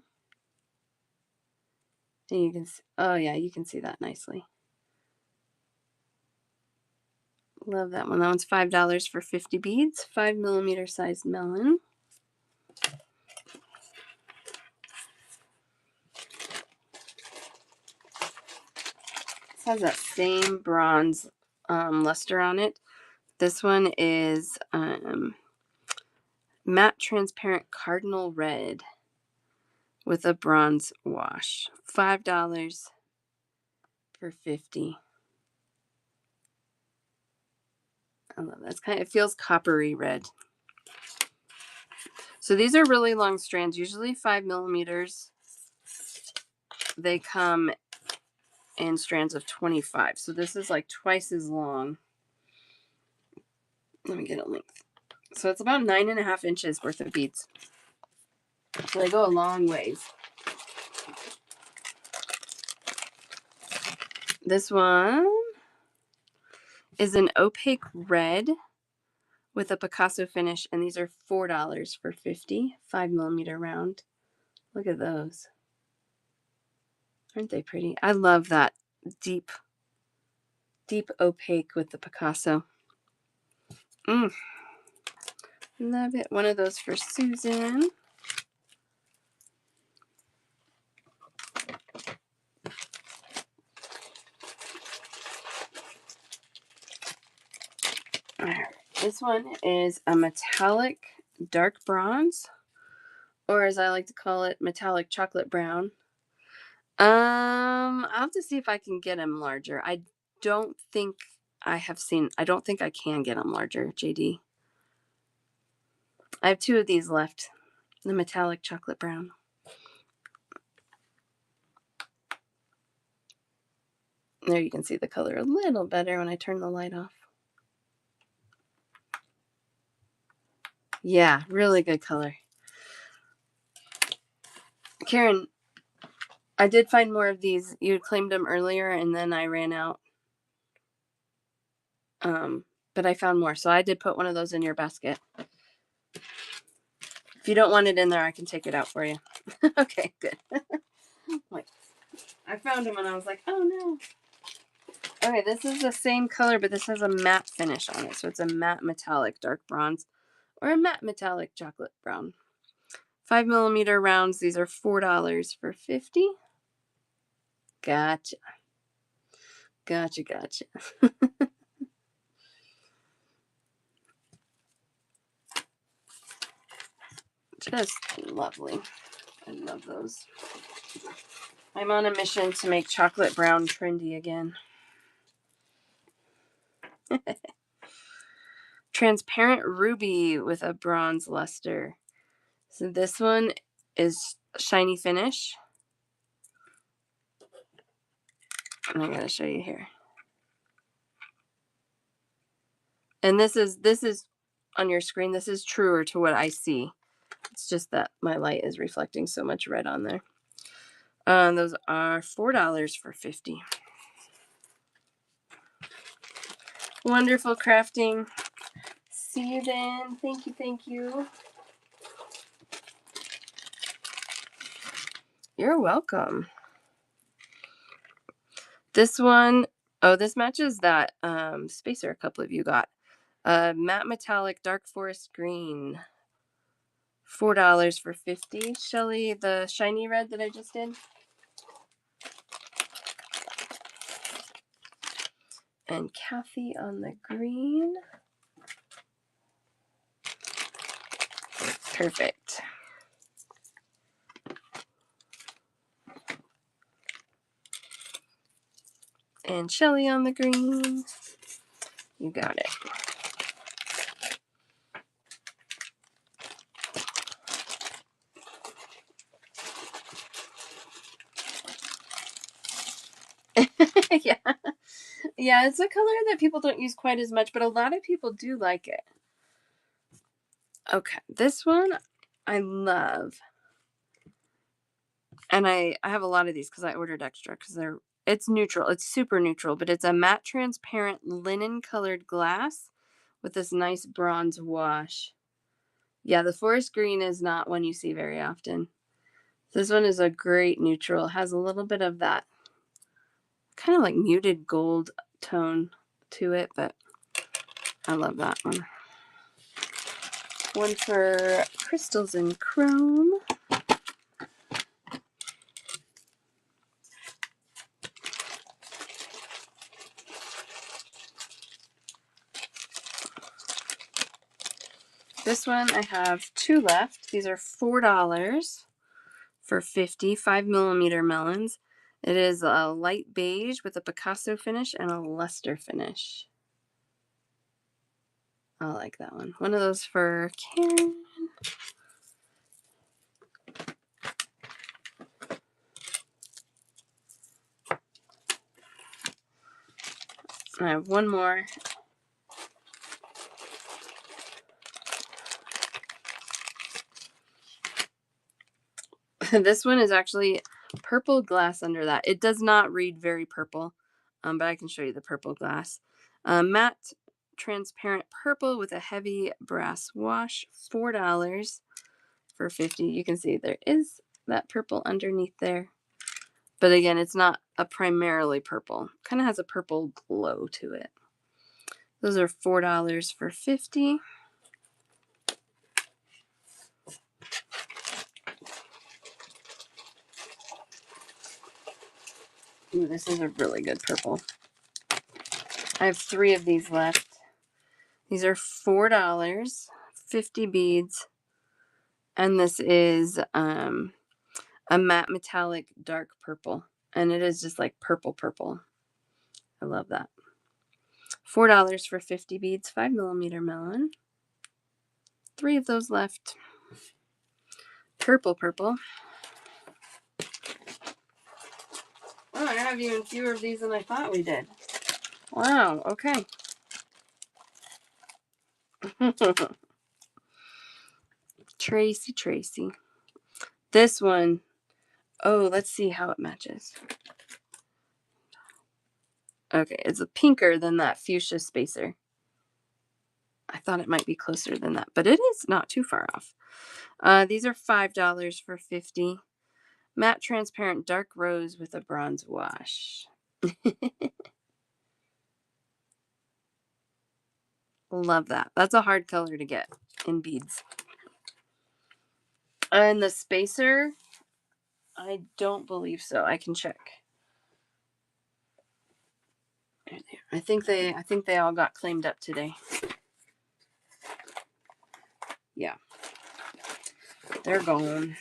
And you can, oh yeah, you can see that nicely. Love that one. That one's $5 for 50 beads. 5mm sized melon. This has that same bronze luster on it. This one is matte transparent cardinal red with a bronze wash. $5 for 50. I love that. It's kind of, it feels coppery red. So these are really long strands, usually 5mm. They come in strands of 25. So this is like twice as long. Let me get a length. So it's about 9.5 inches worth of beads. So they go a long ways. This one is an opaque red with a Picasso finish, and these are $4 for 50, 5mm round. Look at those. Aren't they pretty? I love that deep opaque with the Picasso. Love it. One of those for Susan. All right. This one is a metallic dark bronze, or as I like to call it, metallic chocolate brown. I'll have to see if I can get them larger. I don't think I can get them larger, JD. I have 2 of these left. The metallic chocolate brown. There you can see the color a little better when I turn the light off. Yeah, really good color. Karen, I did find more of these. You claimed them earlier, and then I ran out. But I found more, so I did put one of those in your basket. If you don't want it in there, I can take it out for you. Okay, good. Like, I found them and I was like, oh no. Okay, this is the same color, but this has a matte finish on it. So it's a matte metallic dark bronze or a matte metallic chocolate brown. 5mm rounds. These are $4 for 50. Gotcha. Just lovely. I love those. I'm on a mission to make chocolate brown trendy again. Transparent ruby with a bronze luster. So this one is shiny finish. And I gotta show you here. And this is on your screen. This is truer to what I see. It's just that my light is reflecting so much red on there. Those are $4 for 50. Wonderful crafting. See you then. Thank you. You're welcome. This one, oh, this matches that spacer a couple of you got. Matte metallic dark forest green. $4 for 50. Shelly, the shiny red that I just did. And Kathy on the green. Perfect. And Shelly on the green. You got it. Yeah. Yeah, it's a color that people don't use quite as much, but a lot of people do like it. Okay, this one I love. And I have a lot of these because I ordered extra because it's neutral. It's super neutral, but it's a matte transparent linen colored glass with this nice bronze wash. Yeah, the forest green is not one you see very often. This one is a great neutral. It has a little bit of that kind of like muted gold tone to it, but I love that one. One for crystals and chrome. This one I have 2 left. These are $4 for 50 5mm melons. It is a light beige with a Picasso finish and a luster finish. I like that one. One of those for Karen. I have one more. This one is actually purple glass under that. It does not read very purple, but I can show you the purple glass. Matte transparent purple with a heavy brass wash, $4 for 50. You can see there is that purple underneath there. But again, it's not a primarily purple. Kind of has a purple glow to it. Those are $4 for 50. Ooh, this is a really good purple. I have 3 of these left. These are $4, 50 beads. And this is a matte metallic dark purple. And it is just like purple purple. I love that. $4 for 50 beads, 5mm melon. 3 of those left. Purple purple. Oh, I have even fewer of these than I thought we did. Wow, okay. Tracy. This one, oh, let's see how it matches. Okay, it's a pinker than that fuchsia spacer. I thought it might be closer than that, but it is not too far off. These are $5 for 50. Matte transparent dark rose with a bronze wash. Love that. That's a hard color to get in beads. And the spacer, I don't believe so. I can check. I think they all got claimed up today. Yeah. They're gone.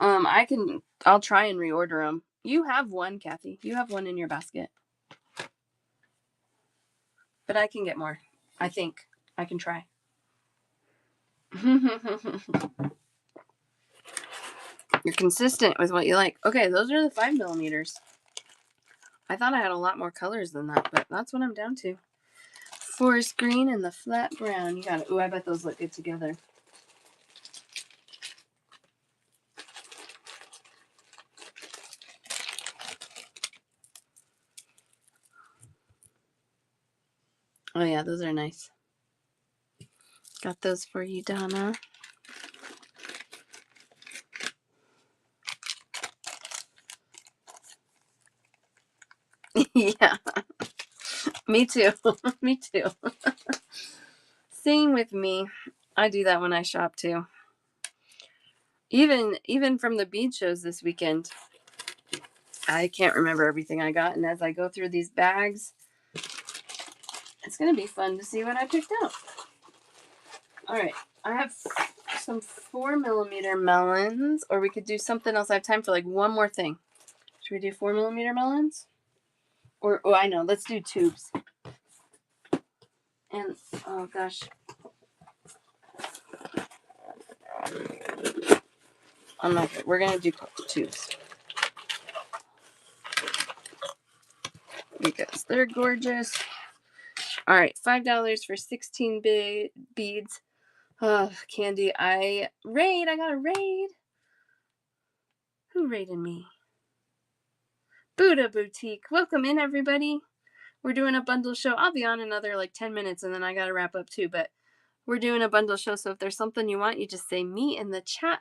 I'll try and reorder them. You have one, Kathy. You have one in your basket. But I can get more. I think. I can try. You're consistent with what you like. Okay, those are the 5mm. I thought I had a lot more colors than that, but that's what I'm down to. Forest green and the flat brown. You got it. Ooh, I bet those look good together. Oh yeah, those are nice. Got those for you, Donna. Yeah. Me too. Me too. Same with me. I do that when I shop too. Even from the bead shows this weekend, I can't remember everything I got, and as I go through these bags, it's going to be fun to see what I picked out. All right, I have some 4mm melons, or we could do something else. I have time for like one more thing. Should we do 4mm melons? Or, oh, I know, let's do tubes. And, oh gosh. I'm not good. We're going to do tubes. Because they're gorgeous. All right, $5 for 16 beads. Oh, Candy, I got a raid. Who raided me? Buddha Boutique. Welcome in, everybody. We're doing a bundle show. I'll be on another like 10 minutes and then I got to wrap up too, but we're doing a bundle show. So if there's something you want, you just say me in the chat.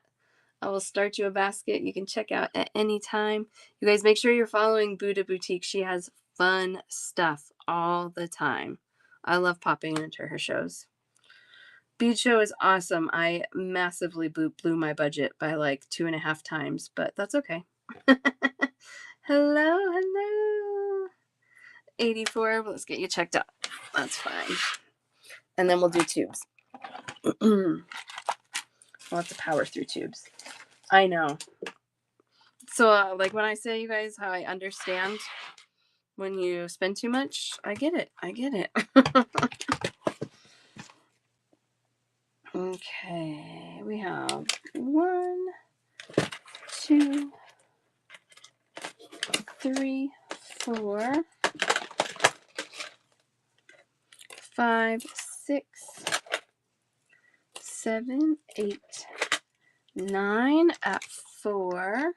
I will start you a basket you can check out at any time. You guys make sure you're following Buddha Boutique. She has fun stuff all the time. I love popping into her shows. Bead show is awesome. I massively blew my budget by like 2.5 times, but that's okay. Hello. 84. Let's get you checked out. That's fine. And then we'll do tubes. We'll have to power through tubes. I know. So, like when I say, you guys, how I understand when you spend too much, I get it. Okay, we have 1, 2, 3, 4, 5, 6, 7, 8, 9 at 4.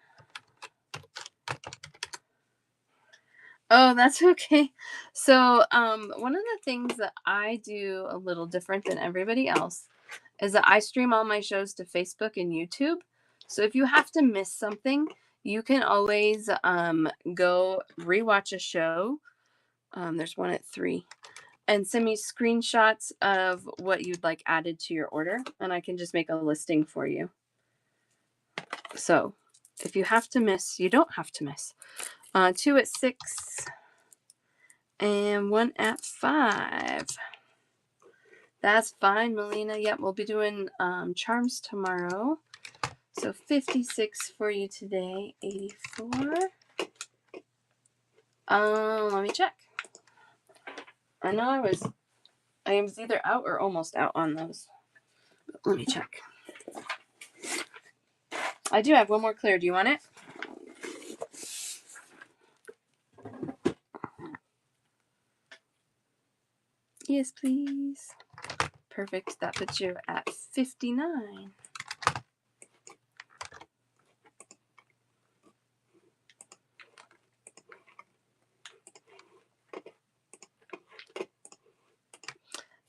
Oh, that's okay. So, one of the things that I do a little different than everybody else is that I stream all my shows to Facebook and YouTube. So if you have to miss something, you can always go rewatch a show. There's one at 3. And send me screenshots of what you'd like added to your order, and I can just make a listing for you. So if you have to miss, you don't have to miss. 2 at 6 and 1 at 5. That's fine, Melina. Yep, we'll be doing charms tomorrow. So 56 for you today. 84. Let me check. I know I was either out or almost out on those. But let me check. I do have one more clear. Do you want it? Yes, please. Perfect. That puts you at 59.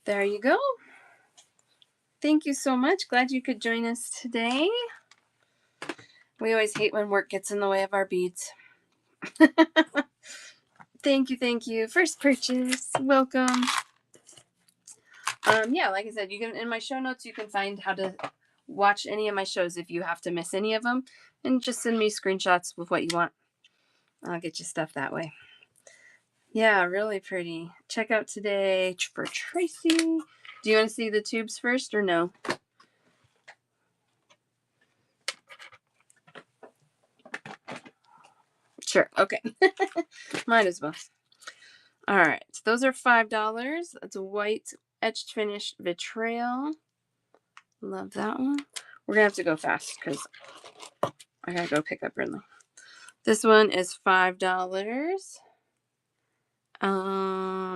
There you go. Thank you so much. Glad you could join us today. We always hate when work gets in the way of our beads. Thank you. First purchase. Welcome. Yeah, like I said, you can in my show notes you can find how to watch any of my shows if you have to miss any of them, and just send me screenshots with what you want. I'll get you stuff that way. Yeah, really pretty. Check out today for Tracy. Do you want to see the tubes first or no? Sure. Okay. Might as well. All right. So those are $5. That's a white etched finish vitrail. Love that one. We're gonna have to go fast because I gotta go pick up Brindley. This one is $5.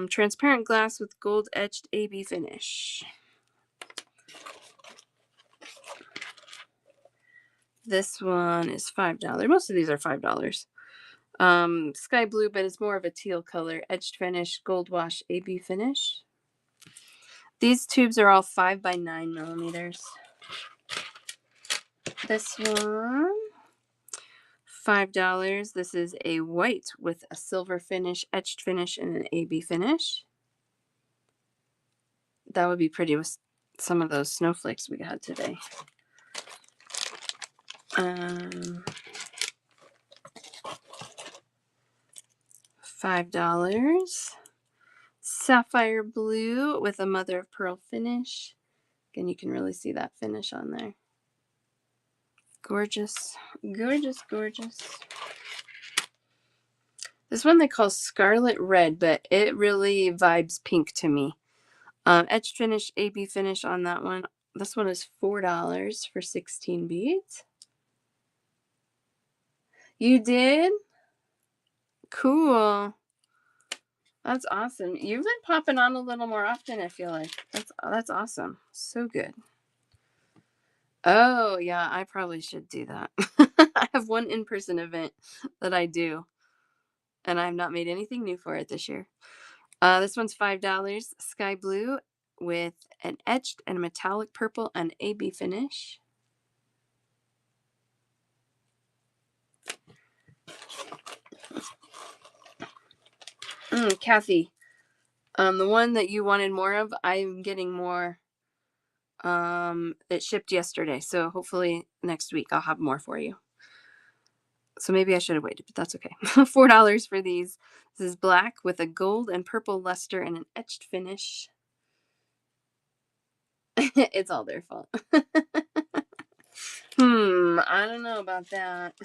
Transparent glass with gold etched AB finish. This one is $5. Most of these are $5. Sky blue, but it's more of a teal color. Etched finish, gold wash, AB finish. These tubes are all 5 by 9 millimeters. This one, $5. This is a white with a silver finish, etched finish, and an AB finish. That would be pretty with some of those snowflakes we had today. $5. Sapphire blue with a mother of pearl finish. Again, you can really see that finish on there. Gorgeous, gorgeous, gorgeous. This one they call Scarlet Red, but it really vibes pink to me. Etched finish, AB finish on that one. This one is $4 for 16 beads. You did? Cool. That's awesome. You've been popping on a little more often, I feel like. That's awesome. So good. Oh, yeah, I probably should do that. I have one in-person event that I do, and I've not made anything new for it this year. This one's $5. Sky blue with an etched and a metallic purple and AB finish. Kathy, the one that you wanted more of, I'm getting more. It shipped yesterday, so hopefully next week I'll have more for you. So maybe I should have waited, but that's okay. $4 for these. This is black with a gold and purple luster and an etched finish. It's all their fault. I don't know about that.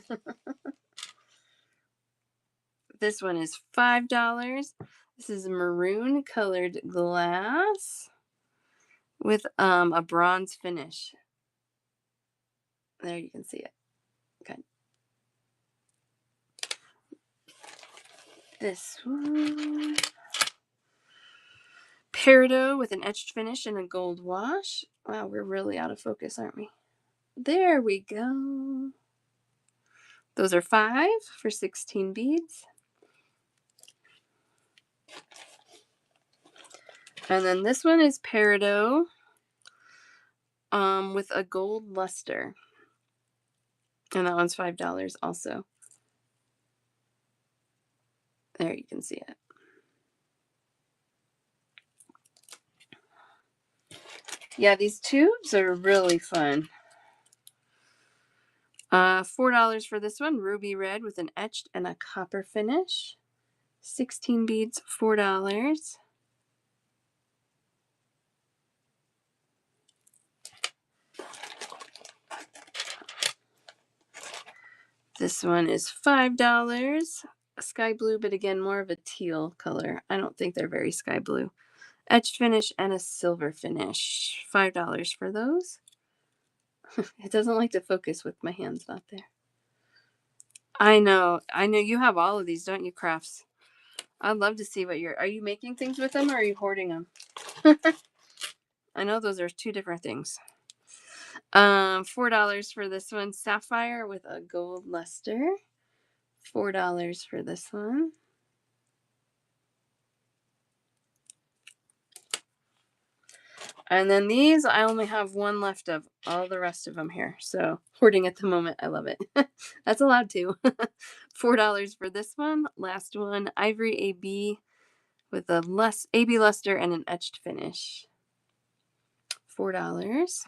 This one is $5. This is maroon colored glass with a bronze finish. There you can see it. Okay. This one. Peridot with an etched finish and a gold wash. Wow, we're really out of focus, aren't we? There we go. Those are $5 for 16 beads. And then this one is Peridot with a gold luster. And that one's $5 also. There you can see it. Yeah, these tubes are really fun. $4 for this one, ruby red with an etched and a copper finish. 16 beads, $4. This one is $5. Sky blue, but again, more of a teal color. I don't think they're very sky blue. Etched finish and a silver finish. $5 for those. It doesn't like to focus with my hands not there. I know you have all of these, don't you, Crafts? I'd love to see what are you making things with them or are you hoarding them? I know those are two different things. $4 for this one, sapphire with a gold luster. $4 for this one. And then these, I only have one left of all the rest of them here. So hoarding at the moment, I love it. That's allowed too. $4 for this one. Last one, ivory AB with a AB luster and an etched finish. $4.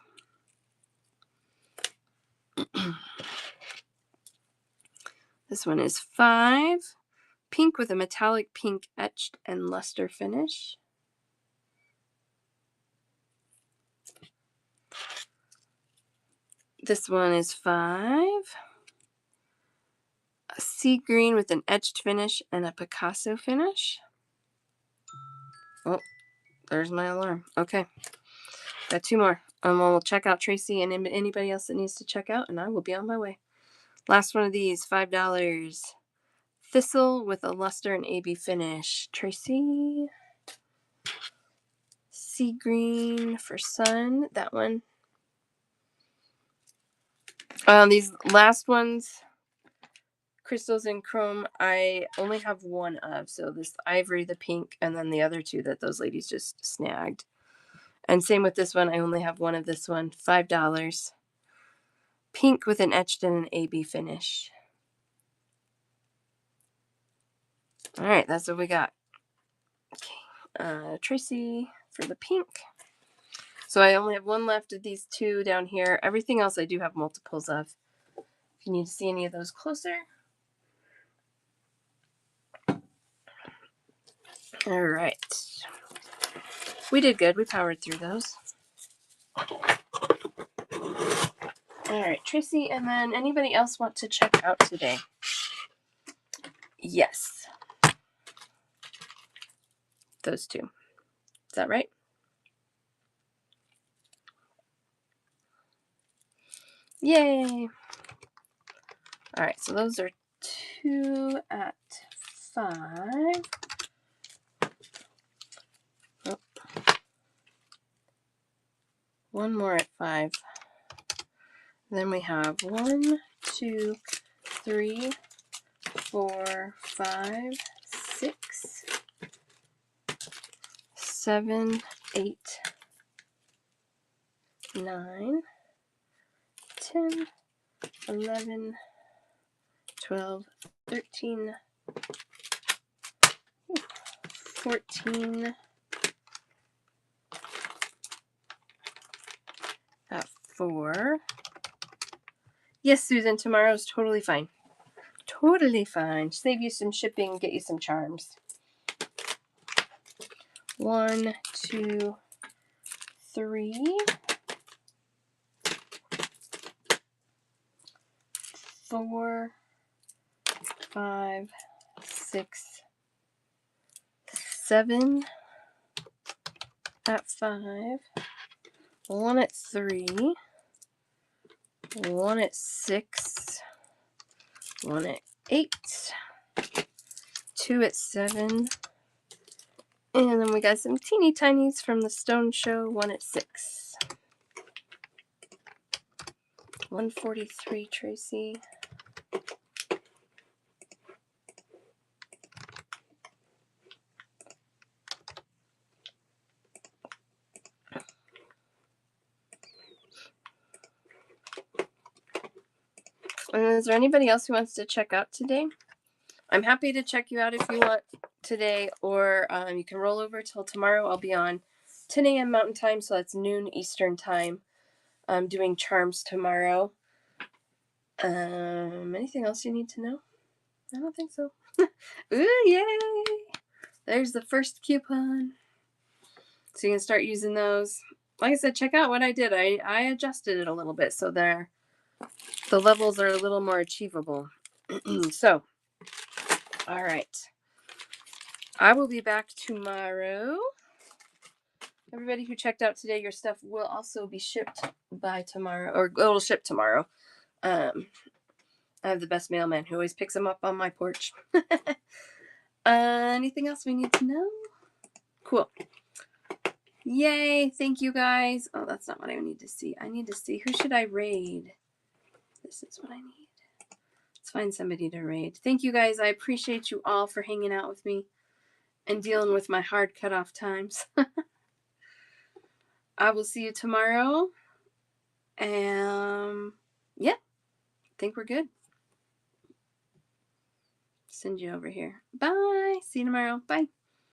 This one is $5. Pink with a metallic pink etched and luster finish. This one is $5. A sea green with an etched finish and a Picasso finish. Oh, there's my alarm. Okay. Got two more. We'll check out Tracy and anybody else that needs to check out, and I will be on my way. Last one of these, $5. Thistle with a luster and AB finish. Tracy. Sea green for sun. That one. These last ones, crystals and chrome, I only have one of. So this ivory, the pink, and then the other two that those ladies just snagged. And same with this one. I only have one of this one. $5. Pink with an etched and an AB finish. All right, that's what we got. Okay, Tracy for the pink. So I only have one left of these two down here. Everything else I do have multiples of. If you need to see any of those closer. All right. We did good. We powered through those. All right, Tracy, and then anybody else want to check out today? Yes. Those two. Is that right? Yay. All right, so those are 2 at 5. Oh. 1 more at 5. Then we have 1, 2, 3, 4, 5, 6, 7, 8, 9, 10, 11, 12, 13, 14 at 4. Yes, Susan, tomorrow's totally fine. Totally fine. Save you some shipping, get you some charms. 1, 2, 3, 4, 5, 6, 7 at 5. 1 at 3. 1 at 6. 1 at 8. 2 at 7. And then we got some teeny tinies from the Stone Show. 1 at 6. 143, Tracy. And is there anybody else who wants to check out today? I'm happy to check you out if you want today, or you can roll over till tomorrow. I'll be on 10 a.m. Mountain Time, so that's noon Eastern Time. I'm doing charms tomorrow. Anything else you need to know? I don't think so. Ooh, yay! There's the first coupon. So you can start using those. Like I said, check out what I did. I adjusted it a little bit so the levels are a little more achievable. So, all right. I will be back tomorrow. Everybody who checked out today, your stuff will also be shipped by tomorrow, or it'll ship tomorrow. I have the best mailman who always picks them up on my porch. Anything else we need to know? Cool. Yay. Thank you guys. Oh, that's not what I need to see. I need to see, who should I raid? This is what I need. Let's find somebody to raid. Thank you guys. I appreciate you all for hanging out with me and dealing with my hard cutoff times. I will see you tomorrow. Yeah, I think we're good. Send you over here. Bye. See you tomorrow. Bye.